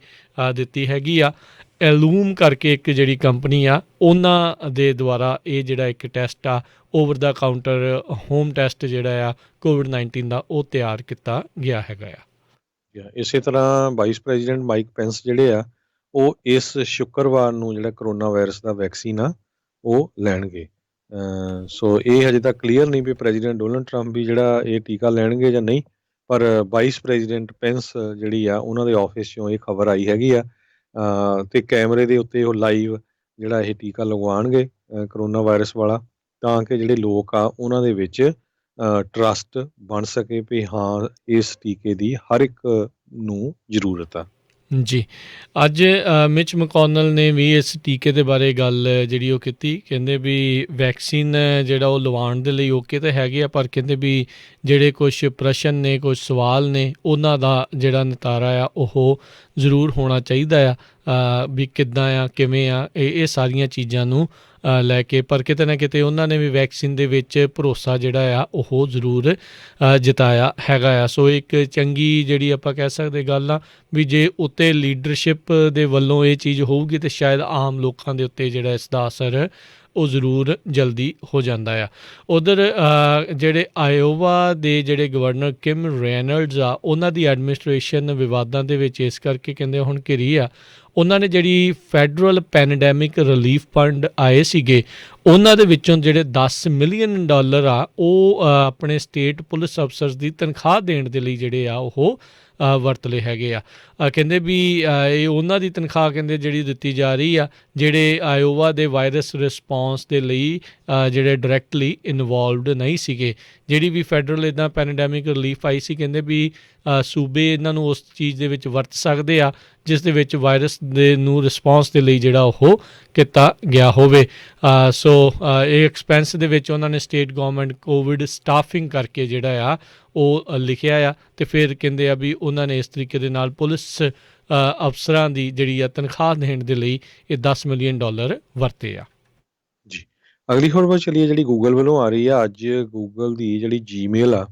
ਦਿੱਤੀ ਹੈਗੀ ਆ। ਐਲੂਮ ਕਰਕੇ ਇੱਕ ਜਿਹੜੀ ਕੰਪਨੀ ਆ ਉਹਨਾਂ ਦੇ ਦੁਆਰਾ ਇਹ ਜਿਹੜਾ ਇੱਕ ਟੈਸਟ ਆ ਓਵਰ ਦਾ ਕਾਊਂਟਰ ਹੋਮ ਟੈਸਟ ਜਿਹੜਾ ਆ ਕੋਵਿਡ-19 ਦਾ ਉਹ ਤਿਆਰ ਕੀਤਾ ਗਿਆ ਹੈਗਾ ਆ। ਇਸੇ ਤਰ੍ਹਾਂ ਵਾਈਸ ਪ੍ਰੈਜ਼ੀਡੈਂਟ ਮਾਈਕ ਪੈਂਸ ਜਿਹੜੇ ਆ ਉਹ ਇਸ ਸ਼ੁੱਕਰਵਾਰ ਨੂੰ ਜਿਹੜਾ ਕਰੋਨਾ ਵਾਇਰਸ ਦਾ ਵੈਕਸੀਨ ਆ ਉਹ ਲੈਣਗੇ। ਸੋ ਇਹ ਹਜੇ ਤੱਕ ਕਲੀਅਰ ਨਹੀਂ ਵੀ ਪ੍ਰੈਜ਼ੀਡੈਂਟ ਡੋਨਲਡ ਟਰੰਪ ਵੀ ਜਿਹੜਾ ਇਹ ਟੀਕਾ ਲੈਣਗੇ ਜਾਂ ਨਹੀਂ, ਪਰ ਵਾਈਸ ਪ੍ਰੈਜ਼ੀਡੈਂਟ ਪੈਂਸ ਜਿਹੜੀ ਆ ਉਹਨਾਂ ਦੇ ਆਫਿਸ 'ਚੋਂ ਇਹ ਖਬਰ ਆਈ ਹੈਗੀ ਆ ਅਤੇ ਕੈਮਰੇ ਦੇ ਉੱਤੇ ਉਹ ਲਾਈਵ ਜਿਹੜਾ ਇਹ ਟੀਕਾ ਲਗਵਾਉਣਗੇ ਕਰੋਨਾ ਵਾਇਰਸ ਵਾਲਾ, ਤਾਂ ਕਿ ਜਿਹੜੇ ਲੋਕ ਆ ਉਹਨਾਂ ਦੇ ਵਿੱਚ ਟਰਸਟ ਬਣ ਸਕੇ ਵੀ ਹਾਂ ਇਸ ਟੀਕੇ ਦੀ ਹਰ ਇੱਕ ਨੂੰ ਜ਼ਰੂਰਤ ਆ। ਜੀ, ਅੱਜ ਮਿਚ ਮਕੌਨਲ ਨੇ ਵੀ ਇਸ ਟੀਕੇ ਦੇ ਬਾਰੇ ਗੱਲ ਜਿਹੜੀ ਉਹ ਕੀਤੀ। ਕਹਿੰਦੇ ਵੀ ਵੈਕਸੀਨ ਜਿਹੜਾ ਉਹ ਲਵਾਉਣ ਦੇ ਲਈ ਓਕੇ ਤਾਂ ਹੈਗੇ ਆ, ਪਰ ਕਹਿੰਦੇ ਵੀ ਜਿਹੜੇ ਕੁਛ ਪ੍ਰਸ਼ਨ ਨੇ, ਕੁਛ ਸਵਾਲ ਨੇ, ਉਹਨਾਂ ਦਾ ਜਿਹੜਾ ਨਿਤਾਰਾ ਆ ਉਹ ਜ਼ਰੂਰ ਹੋਣਾ ਚਾਹੀਦਾ ਆ ਵੀ ਕਿੱਦਾਂ ਆ, ਕਿਵੇਂ ਆ, ਇਹ ਸਾਰੀਆਂ ਚੀਜ਼ਾਂ ਨੂੰ ਲੈ ਕੇ। ਪਰ ਕਿਤੇ ਨਾ ਕਿਤੇ ਉਹਨਾਂ ਨੇ ਵੀ ਵੈਕਸੀਨ ਦੇ ਵਿੱਚ ਭਰੋਸਾ ਜਿਹੜਾ ਆ ਉਹ ਜ਼ਰੂਰ ਜਤਾਇਆ ਹੈਗਾ ਆ। ਸੋ ਇੱਕ ਚੰਗੀ ਜਿਹੜੀ ਆਪਾਂ ਕਹਿ ਸਕਦੇ ਗੱਲ ਆ ਵੀ ਜੇ ਉੱਤੇ ਲੀਡਰਸ਼ਿਪ ਦੇ ਵੱਲੋਂ ਇਹ ਚੀਜ਼ ਹੋਊਗੀ ਤਾਂ ਸ਼ਾਇਦ ਆਮ ਲੋਕਾਂ ਦੇ ਉੱਤੇ ਜਿਹੜਾ ਇਸ ਦਾ ਅਸਰ ਉਹ ਜ਼ਰੂਰ ਜਲਦੀ ਹੋ ਜਾਂਦਾ ਆ। ਉੱਧਰ ਜਿਹੜੇ ਆਇਓਵਾ ਦੇ ਜਿਹੜੇ ਗਵਰਨਰ ਕਿਮ ਰੇਨਲਡਸ ਆ ਉਹਨਾਂ ਦੀ ਐਡਮਿਨਿਸਟ੍ਰੇਸ਼ਨ ਵਿਵਾਦਾਂ ਦੇ ਵਿੱਚ ਇਸ ਕਰਕੇ ਕਹਿੰਦੇ ਹੁਣ ਘਿਰੀ ਆ। ਉਹਨਾਂ ਨੇ ਜਿਹੜੀ ਫੈਡਰਲ ਪੈਂਡੈਮਿਕ ਰਿਲੀਫ ਫੰਡ ਆਏ ਸੀਗੇ ਉਹਨਾਂ ਦੇ ਵਿੱਚੋਂ ਜਿਹੜੇ $10 ਮਿਲੀਅਨ ਆ ਉਹ ਆਪਣੇ ਸਟੇਟ ਪੁਲਿਸ ਅਫਸਰਸ ਦੀ ਤਨਖਾਹ ਦੇਣ ਦੇ ਲਈ ਜਿਹੜੇ ਆ ਉਹ ਵਰਤ ਲਏ ਹੈਗੇ ਆ। ਕਹਿੰਦੇ ਵੀ ਇਹ ਉਹਨਾਂ ਦੀ ਤਨਖਾਹ ਕਹਿੰਦੇ ਜਿਹੜੀ ਦਿੱਤੀ ਜਾ ਰਹੀ ਆ ਜਿਹੜੇ ਆਇਓਵਾ ਦੇ ਵਾਇਰਸ ਰਿਸਪੌਂਸ ਦੇ ਲਈ ਜਿਹੜੇ ਡਾਇਰੈਕਟਲੀ ਇਨਵੋਲਵਡ ਨਹੀਂ ਸੀਗੇ। ਜਿਹੜੀ ਵੀ ਫੈਡਰਲ ਇੱਦਾਂ ਪੈਂਡੈਮਿਕ ਰਿਲੀਫ ਆਈ ਸੀ ਕਹਿੰਦੇ ਵੀ ਸੂਬੇ ਇਹਨਾਂ ਨੂੰ ਉਸ ਚੀਜ਼ ਦੇ ਵਿੱਚ ਵਰਤ ਸਕਦੇ ਆ ਜਿਸ ਦੇ ਵਿੱਚ ਵਾਇਰਸ ਦੇ ਨੂੰ ਰਿਸਪੌਂਸ ਦੇ ਲਈ ਜਿਹੜਾ ਉਹ ਕੀਤਾ ਗਿਆ ਹੋਵੇ। ਸੋ ਇਹ ਐਕਸਪੈਂਸ ਦੇ ਵਿੱਚ ਉਹਨਾਂ ਨੇ ਸਟੇਟ ਗੌਰਮੈਂਟ ਕੋਵਿਡ ਸਟਾਫਿੰਗ ਕਰਕੇ ਜਿਹੜਾ ਆ ਉਹ ਲਿਖਿਆ ਆ, ਅਤੇ ਫਿਰ ਕਹਿੰਦੇ ਆ ਵੀ ਉਹਨਾਂ ਨੇ ਇਸ ਤਰੀਕੇ ਦੇ ਨਾਲ ਪੁਲਿਸ ਅਫਸਰਾਂ ਦੀ ਜਿਹੜੀ ਆ ਤਨਖਾਹ ਦੇਣ ਦੇ ਲਈ ਇਹ $10 ਮਿਲੀਅਨ ਵਰਤੇ ਆ। ਜੀ, ਅਗਲੀ ਖਬਰ ਚੱਲੀਏ ਜਿਹੜੀ ਗੂਗਲ ਵੱਲੋਂ ਆ ਰਹੀ ਆ। ਅੱਜ ਗੂਗਲ ਦੀ ਜਿਹੜੀ ਜੀਮੇਲ ਆ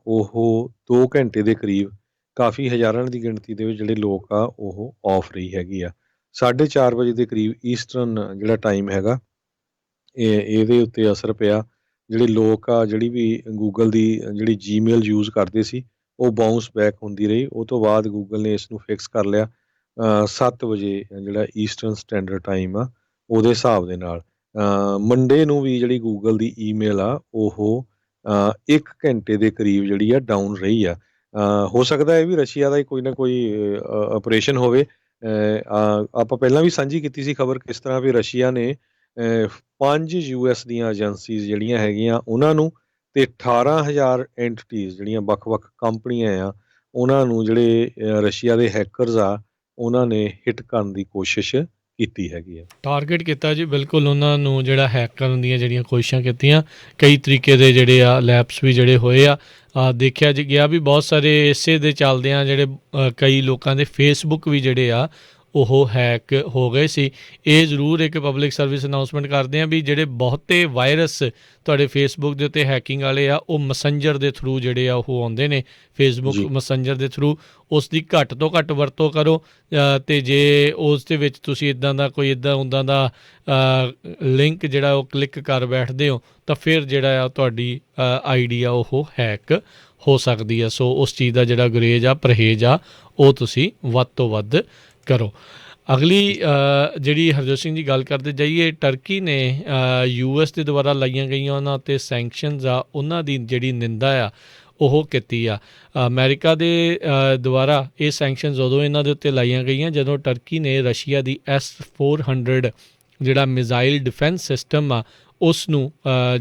ਉਹ 2 ਘੰਟੇ ਦੇ ਕਰੀਬ ਕਾਫੀ ਹਜ਼ਾਰਾਂ ਦੀ ਗਿਣਤੀ ਦੇ ਵਿੱਚ ਜਿਹੜੇ ਲੋਕ ਆ ਉਹ ਆਫ ਰਹੀ ਹੈਗੀ ਆ। 4:30 ਵਜੇ ਦੇ ਕਰੀਬ ਈਸਟਰਨ ਜਿਹੜਾ ਟਾਈਮ ਹੈਗਾ ਇਹਦੇ ਉੱਤੇ ਅਸਰ ਪਿਆ। ਜਿਹੜੇ ਲੋਕ ਆ ਜਿਹੜੀ ਵੀ ਗੂਗਲ ਦੀ ਜਿਹੜੀ ਜੀਮੇਲ ਯੂਜ਼ ਕਰਦੇ ਸੀ ਉਹ ਬਾਊਂਸ ਬੈਕ ਹੁੰਦੀ ਰਹੀ। ਉਹ ਤੋਂ ਬਾਅਦ ਗੂਗਲ ਨੇ ਇਸ ਨੂੰ ਫਿਕਸ ਕਰ ਲਿਆ 7 ਵਜੇ ਜਿਹੜਾ ਈਸਟਰਨ ਸਟੈਂਡਰਡ ਟਾਈਮ ਆ ਉਹਦੇ ਹਿਸਾਬ ਦੇ ਨਾਲ। ਮੰਡੇ ਨੂੰ ਵੀ ਜਿਹੜੀ ਗੂਗਲ ਦੀ ਈਮੇਲ ਆ ਉਹ 1 ਘੰਟੇ ਦੇ ਕਰੀਬ ਜਿਹੜੀ ਆ ਡਾਊਨ ਰਹੀ ਆ। ਹੋ ਸਕਦਾ ਇਹ ਵੀ ਰਸ਼ੀਆ ਦਾ ਹੀ ਕੋਈ ਨਾ ਕੋਈ ਆਪਰੇਸ਼ਨ ਹੋਵੇ। ਆਪਾਂ ਪਹਿਲਾਂ ਵੀ ਸਾਂਝੀ ਕੀਤੀ ਸੀ ਖਬਰ ਕਿਸ ਤਰ੍ਹਾਂ ਵੀ ਰਸ਼ੀਆ ਨੇ 5 US ਦੀਆਂ ਏਜੰਸੀਜ਼ ਜਿਹੜੀਆਂ ਹੈਗੀਆਂ ਉਹਨਾਂ ਨੂੰ ਅਤੇ 18,000 ਐਂਟੀਟੀਜ਼ ਜਿਹੜੀਆਂ ਵੱਖ-ਵੱਖ ਕੰਪਨੀਆਂ ਆ ਉਹਨਾਂ ਨੂੰ ਜਿਹੜੇ ਰਸ਼ੀਆ ਦੇ ਹੈਕਰਸ ਆ ਉਹਨਾਂ ਨੇ ਹਿੱਟ ਕਰਨ ਦੀ ਕੋਸ਼ਿਸ਼ ਕੀਤੀ ਹੈਗੀ ਆ। ਟਾਰਗੇਟ ਕੀਤਾ ਜੀ, ਬਿਲਕੁਲ ਉਹਨਾਂ ਨੂੰ ਜਿਹੜਾ ਹੈਕ ਕਰਨ ਦੀਆਂ ਜਿਹੜੀਆਂ ਕੋਸ਼ਿਸ਼ਾਂ ਕੀਤੀਆਂ, ਕਈ ਤਰੀਕੇ ਦੇ ਜਿਹੜੇ ਆ ਲੈਪਸ ਵੀ ਜਿਹੜੇ ਹੋਏ ਆ। ਦੇਖਿਆ ਜੀ ਗਿਆ ਵੀ ਬਹੁਤ ਸਾਰੇ ਇਸੇ ਦੇ ਚੱਲਦਿਆਂ ਜਿਹੜੇ ਕਈ ਲੋਕਾਂ ਦੇ ਫੇਸਬੁੱਕ ਵੀ ਜਿਹੜੇ ਆ ਉਹ ਹੈਕ ਹੋ ਗਏ ਸੀ। ਇਹ ਜ਼ਰੂਰ ਇੱਕ ਪਬਲਿਕ ਸਰਵਿਸ ਅਨਾਊਂਸਮੈਂਟ ਕਰਦੇ ਹਾਂ ਵੀ ਜਿਹੜੇ ਬਹੁਤੇ ਵਾਇਰਸ ਤੁਹਾਡੇ ਫੇਸਬੁੱਕ ਦੇ ਉੱਤੇ ਹੈਕਿੰਗ ਵਾਲੇ ਆ ਉਹ ਮੈਸੇਂਜਰ ਦੇ ਥਰੂ ਜਿਹੜੇ ਆ ਉਹ ਆਉਂਦੇ ਨੇ, ਫੇਸਬੁੱਕ ਜੀ ਮੈਸੇਂਜਰ ਦੇ ਥਰੂ। ਉਸ ਦੀ ਘੱਟ ਤੋਂ ਘੱਟ ਵਰਤੋਂ ਕਰੋ, ਅਤੇ ਜੇ ਉਸ ਦੇ ਵਿੱਚ ਤੁਸੀਂ ਇੱਦਾਂ ਦਾ ਕੋਈ ਉੱਦਾਂ ਦਾ ਲਿੰਕ ਜਿਹੜਾ ਉਹ ਕਲਿੱਕ ਕਰ ਬੈਠਦੇ ਹੋ ਤਾਂ ਫਿਰ ਜਿਹੜਾ ਆ ਤੁਹਾਡੀ ਆਈਡੀ ਆ ਉਹ ਹੈਕ ਹੋ ਸਕਦੀ ਆ। ਸੋ ਉਸ ਚੀਜ਼ ਦਾ ਜਿਹੜਾ ਗੁਰੇਜ਼ ਆ, ਪਰਹੇਜ਼ ਆ, ਉਹ ਤੁਸੀਂ ਵੱਧ ਤੋਂ ਵੱਧ ਕਰੋ। ਅਗਲੀ ਜਿਹੜੀ ਹਰਜੋਤ ਸਿੰਘ ਜੀ ਗੱਲ ਕਰਦੇ ਜਾਈਏ, ਟਰਕੀ ਨੇ US ਦੇ ਦੁਆਰਾ ਲਾਈਆਂ ਗਈਆਂ ਉਹਨਾਂ 'ਤੇ ਸੈਂਕਸ਼ਨਸ ਆ, ਉਹਨਾਂ ਦੀ ਜਿਹੜੀ ਨਿੰਦਾ ਆ ਉਹ ਕੀਤੀ ਆ। ਅਮਰੀਕਾ ਦੇ ਦੁਆਰਾ ਇਹ ਸੈਂਕਸ਼ਨਸ ਉਦੋਂ ਇਹਨਾਂ ਦੇ ਉੱਤੇ ਲਾਈਆਂ ਗਈਆਂ ਜਦੋਂ ਟਰਕੀ ਨੇ ਰਸ਼ੀਆ ਦੀ S-400 ਜਿਹੜਾ ਮਿਜ਼ਾਈਲ ਡਿਫੈਂਸ ਸਿਸਟਮ ਆ ਉਸ ਨੂੰ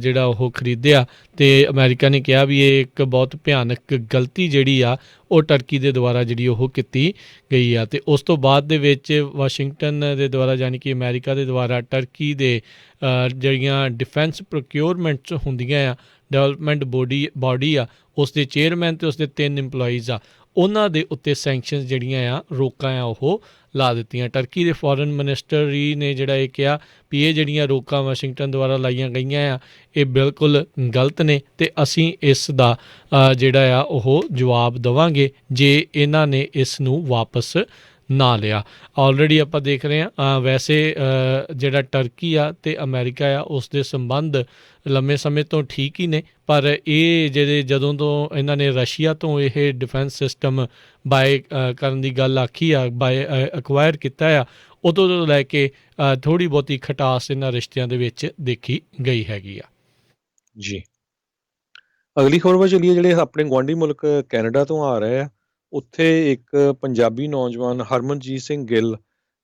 ਜਿਹੜਾ ਉਹ ਖਰੀਦਿਆ, ਅਤੇ ਅਮਰੀਕਾ ਨੇ ਕਿਹਾ ਵੀ ਇਹ ਇੱਕ ਬਹੁਤ ਭਿਆਨਕ ਗਲਤੀ ਜਿਹੜੀ ਆ ਉਹ ਟਰਕੀ ਦੇ ਦੁਆਰਾ ਜਿਹੜੀ ਉਹ ਕੀਤੀ ਗਈ ਆ। ਅਤੇ ਉਸ ਤੋਂ ਬਾਅਦ ਦੇ ਵਿੱਚ ਵਾਸ਼ਿੰਗਟਨ ਦੇ ਦੁਆਰਾ ਯਾਨੀ ਕਿ ਅਮਰੀਕਾ ਦੇ ਦੁਆਰਾ ਟਰਕੀ ਦੇ ਜਿਹੜੀਆਂ ਡਿਫੈਂਸ ਪ੍ਰੋਕਿਉਰਮੈਂਟਸ ਹੁੰਦੀਆਂ ਆ, ਡਿਵੈਲਪਮੈਂਟ ਬਾਡੀ ਆ, ਉਸ ਦੇ ਚੇਅਰਮੈਨ ਅਤੇ ਉਸ ਦੇ 3 ਇੰਪਲੋਈਜ਼ ਆ, ਉਹਨਾਂ ਦੇ ਉੱਤੇ ਸੈਂਕਸ਼ਨਸ ਜਿਹੜੀਆਂ ਆ, ਰੋਕਾਂ ਆ, ਉਹ ਲਾ ਦਿੱਤੀਆਂ। ਟਰਕੀ ਦੇ ਫੋਰਨ ਮਿਨਿਸਟਰੀ ਨੇ ਜਿਹੜਾ ਇਹ ਕਿਹਾ ਵੀ ਇਹ ਜਿਹੜੀਆਂ ਰੋਕਾਂ ਵਾਸ਼ਿੰਗਟਨ ਦੁਆਰਾ ਲਾਈਆਂ ਗਈਆਂ ਆ ਇਹ ਬਿਲਕੁਲ ਗਲਤ ਨੇ, ਅਤੇ ਅਸੀਂ ਇਸ ਦਾ ਜਿਹੜਾ ਆ ਉਹ ਜਵਾਬ ਦੇਵਾਂਗੇ ਜੇ ਇਹਨਾਂ ਨੇ ਇਸ ਨੂੰ ਵਾਪਸ ਨਾ ਲਿਆ। ਆਲਰੇਡੀ ਆਪਾਂ ਦੇਖ ਰਹੇ ਹਾਂ ਵੈਸੇ ਜਿਹੜਾ ਟਰਕੀ ਆ ਅਤੇ ਅਮਰੀਕਾ ਆ ਉਸ ਦੇ ਸੰਬੰਧ ਲੰਮੇ ਸਮੇਂ ਤੋਂ ਠੀਕ ਹੀ ਨੇ, ਪਰ ਇਹ ਜਿਹੜੇ ਜਦੋਂ ਤੋਂ ਇਹਨਾਂ ਨੇ ਰਸ਼ੀਆ ਤੋਂ ਇਹ ਡਿਫੈਂਸ ਸਿਸਟਮ ਬਾਏ ਕਰਨ ਦੀ ਗੱਲ ਆਖੀ ਆ, ਐਕਵਾਇਰ ਕੀਤਾ ਆ, ਉਦੋਂ ਤੋਂ ਲੈ ਕੇ ਥੋੜ੍ਹੀ ਬਹੁਤੀ ਖਟਾਸ ਇਹਨਾਂ ਰਿਸ਼ਤਿਆਂ ਦੇ ਵਿੱਚ ਦੇਖੀ ਗਈ ਹੈਗੀ ਆ। ਜੀ, ਅਗਲੀ ਖਬਰ ਵੱਲ ਚੱਲੀਏ। ਜਿਹੜੇ ਆਪਣੇ ਗੁਆਂਢੀ ਮੁਲਕ ਕੈਨੇਡਾ ਤੋਂ ਆ ਰਹੇ ਆ, ਉੱਥੇ ਇੱਕ ਪੰਜਾਬੀ ਨੌਜਵਾਨ ਹਰਮਨਜੀਤ ਸਿੰਘ ਗਿੱਲ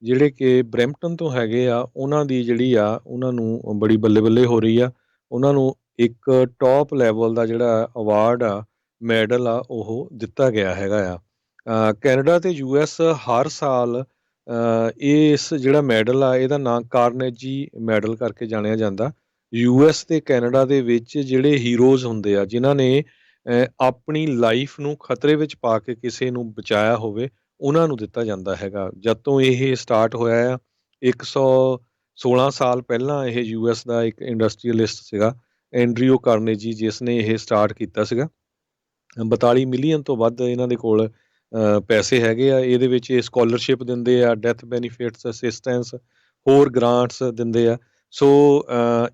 ਜਿਹੜੇ ਕਿ ਬਰੈਂਪਟਨ ਤੋਂ ਹੈਗੇ ਆ, ਉਹਨਾਂ ਦੀ ਜਿਹੜੀ ਆ ਉਹਨਾਂ ਨੂੰ ਬੜੀ ਬੱਲੇ ਬੱਲੇ ਹੋ ਰਹੀ ਆ। ਉਹਨਾਂ ਨੂੰ ਇੱਕ ਟੌਪ ਲੈਵਲ ਦਾ ਜਿਹੜਾ ਅਵਾਰਡ ਆ, ਮੈਡਲ ਆ, ਉਹ ਦਿੱਤਾ ਗਿਆ ਹੈਗਾ ਆ। ਕੈਨੇਡਾ ਅਤੇ US ਹਰ ਸਾਲ ਇਸ ਜਿਹੜਾ ਮੈਡਲ ਆ ਇਹਦਾ ਨਾਂ ਕਾਰਨੇਜੀ ਮੈਡਲ ਕਰਕੇ ਜਾਣਿਆ ਜਾਂਦਾ। US ਤੇ ਕੈਨੇਡਾ ਦੇ ਵਿੱਚ ਜਿਹੜੇ ਹੀਰੋਜ਼ ਹੁੰਦੇ ਆ, ਜਿਨ੍ਹਾਂ ਨੇ ਆਪਣੀ ਲਾਈਫ ਨੂੰ ਖਤਰੇ ਵਿੱਚ ਪਾ ਕੇ ਕਿਸੇ ਨੂੰ ਬਚਾਇਆ ਹੋਵੇ, ਉਹਨਾਂ ਨੂੰ ਦਿੱਤਾ ਜਾਂਦਾ ਹੈਗਾ। ਜਦ ਤੋਂ ਇਹ ਸਟਾਰਟ ਹੋਇਆ ਆ 116 ਸਾਲ ਪਹਿਲਾਂ, ਇਹ US ਦਾ ਇੱਕ ਇੰਡਸਟਰੀਅਲਿਸਟ ਸੀਗਾ ਐਂਡਰਿਊ ਕਾਰਨੇਜੀ, ਜਿਸ ਨੇ ਇਹ ਸਟਾਰਟ ਕੀਤਾ ਸੀਗਾ। 42 ਮਿਲੀਅਨ ਤੋਂ ਵੱਧ ਇਹਨਾਂ ਦੇ ਕੋਲ ਪੈਸੇ ਹੈਗੇ ਆ। ਇਹਦੇ ਵਿੱਚ ਇਹ ਸਕਾਲਰਸ਼ਿਪ ਦਿੰਦੇ ਆ, ਡੈਥ ਬੈਨੀਫਿਟਸ, ਅਸਿਸਟੈਂਸ, ਹੋਰ ਗ੍ਰਾਂਟਸ ਦਿੰਦੇ ਆ। ਸੋ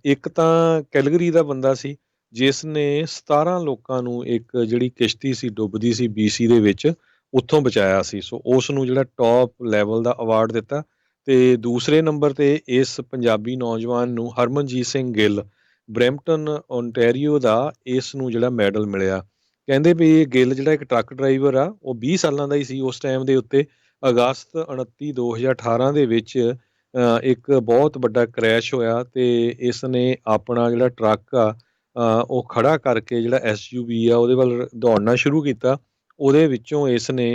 ਇੱਕ ਤਾਂ ਕੈਲਗਰੀ ਦਾ ਬੰਦਾ ਸੀ ਜਿਸ ਨੇ 17 ਲੋਕਾਂ ਨੂੰ ਇੱਕ ਜਿਹੜੀ ਕਿਸ਼ਤੀ ਸੀ ਡੁੱਬਦੀ ਸੀ BC ਦੇ ਵਿੱਚ, ਉੱਥੋਂ ਬਚਾਇਆ ਸੀ। ਸੋ ਉਸ ਨੂੰ ਜਿਹੜਾ ਟੌਪ ਲੈਵਲ ਦਾ ਅਵਾਰਡ ਦਿੱਤਾ। ਅਤੇ ਦੂਸਰੇ ਨੰਬਰ 'ਤੇ ਇਸ ਪੰਜਾਬੀ ਨੌਜਵਾਨ ਨੂੰ ਹਰਮਨਜੀਤ ਸਿੰਘ ਗਿੱਲ ਬਰੈਂਪਟਨ ਓਨਟੈਰੀਓ ਦਾ ਇਸ ਨੂੰ ਜਿਹੜਾ ਮੈਡਲ ਮਿਲਿਆ। ਕਹਿੰਦੇ ਵੀ ਇਹ ਗਿੱਲ ਜਿਹੜਾ ਇੱਕ ਟਰੱਕ ਡਰਾਈਵਰ ਆ, ਉਹ 20 ਸਾਲਾਂ ਦਾ ਹੀ ਸੀ ਉਸ ਟਾਈਮ ਦੇ ਉੱਤੇ। ਅਗਸਤ 29, 2018 ਦੇ ਵਿੱਚ ਇੱਕ ਬਹੁਤ ਵੱਡਾ ਕ੍ਰੈਸ਼ ਹੋਇਆ ਅਤੇ ਇਸ ਨੇ ਆਪਣਾ ਜਿਹੜਾ ਟਰੱਕ ਆ ਉਹ ਖੜ੍ਹਾ ਕਰਕੇ ਜਿਹੜਾ SUV ਆ ਉਹਦੇ ਵੱਲ ਦੌੜਨਾ ਸ਼ੁਰੂ ਕੀਤਾ। ਉਹਦੇ ਵਿੱਚੋਂ ਇਸ ਨੇ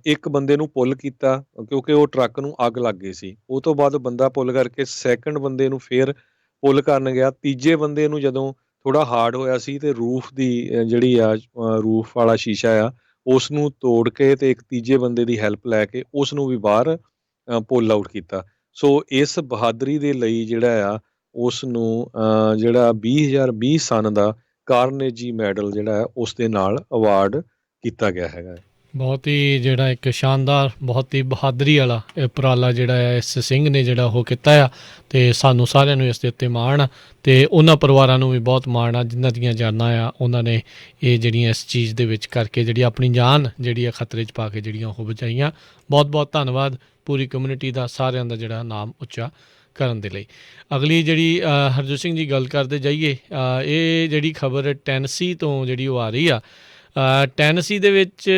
ਇੱਕ ਬੰਦੇ ਨੂੰ ਪੁੱਲ ਕੀਤਾ ਕਿਉਂਕਿ ਉਹ ਟਰੱਕ ਨੂੰ ਅੱਗ ਲੱਗ ਗਈ ਸੀ। ਉਹ ਤੋਂ ਬਾਅਦ ਬੰਦਾ ਪੁੱਲ ਕਰਕੇ ਸੈਕਿੰਡ ਬੰਦੇ ਨੂੰ ਫਿਰ ਪੁੱਲ ਕਰਨ ਗਿਆ। ਤੀਜੇ ਬੰਦੇ ਨੂੰ ਜਦੋਂ ਥੋੜ੍ਹਾ ਹਾਰਡ ਹੋਇਆ ਸੀ ਅਤੇ ਰੂਫ ਦੀ ਜਿਹੜੀ ਆ ਰੂਫ ਵਾਲਾ ਸ਼ੀਸ਼ਾ ਆ ਉਸ ਨੂੰ ਤੋੜ ਕੇ ਅਤੇ ਇੱਕ ਤੀਜੇ ਬੰਦੇ ਦੀ ਹੈਲਪ ਲੈ ਕੇ ਉਸ ਨੂੰ ਵੀ ਬਾਹਰ ਪੁੱਲ ਆਊਟ ਕੀਤਾ। ਸੋ ਇਸ ਬਹਾਦਰੀ ਦੇ ਲਈ ਜਿਹੜਾ ਆ ਉਸ ਨੂੰ ਜਿਹੜਾ 2020 ਸਨ ਦਾ ਕਾਰਨੇਜੀ ਮੈਡਲ ਜਿਹੜਾ ਹੈ ਉਸ ਦੇ ਨਾਲ ਅਵਾਰਡ ਕੀਤਾ ਗਿਆ ਹੈਗਾ। ਬਹੁਤ ਹੀ ਜਿਹੜਾ ਇੱਕ ਸ਼ਾਨਦਾਰ, ਬਹੁਤ ਹੀ ਬਹਾਦਰੀ ਵਾਲਾ ਉਪਰਾਲਾ ਜਿਹੜਾ ਹੈ ਇਸ ਸਿੰਘ ਨੇ ਜਿਹੜਾ ਉਹ ਕੀਤਾ ਆ, ਅਤੇ ਸਾਨੂੰ ਸਾਰਿਆਂ ਨੂੰ ਇਸ ਦੇ ਉੱਤੇ ਮਾਣ ਆ, ਅਤੇ ਉਹਨਾਂ ਪਰਿਵਾਰਾਂ ਨੂੰ ਵੀ ਬਹੁਤ ਮਾਣ ਆ ਜਿਨ੍ਹਾਂ ਦੀਆਂ ਜਾਨਾਂ ਆ ਉਹਨਾਂ ਨੇ ਇਹ ਜਿਹੜੀਆਂ ਇਸ ਚੀਜ਼ ਦੇ ਵਿੱਚ ਕਰਕੇ ਜਿਹੜੀ ਆਪਣੀ ਜਾਨ ਜਿਹੜੀ ਆ ਖਤਰੇ 'ਚ ਪਾ ਕੇ ਜਿਹੜੀਆਂ ਉਹ ਬਚਾਈਆਂ। ਬਹੁਤ ਬਹੁਤ ਧੰਨਵਾਦ ਪੂਰੀ ਕਮਿਊਨਿਟੀ ਦਾ, ਸਾਰਿਆਂ ਦਾ ਜਿਹੜਾ ਨਾਮ ਉੱਚਾ ਕਰਨ ਦੇ ਲਈ। ਅਗਲੀ ਜਿਹੜੀ ਹਰਜੋਤ ਸਿੰਘ ਜੀ ਗੱਲ ਕਰਦੇ ਜਾਈਏ, ਇਹ ਜਿਹੜੀ ਖਬਰ ਟੈਨਸੀ ਤੋਂ ਜਿਹੜੀ ਉਹ ਆ ਰਹੀ ਆ। ਟੈਨਸੀ ਦੇ ਵਿੱਚ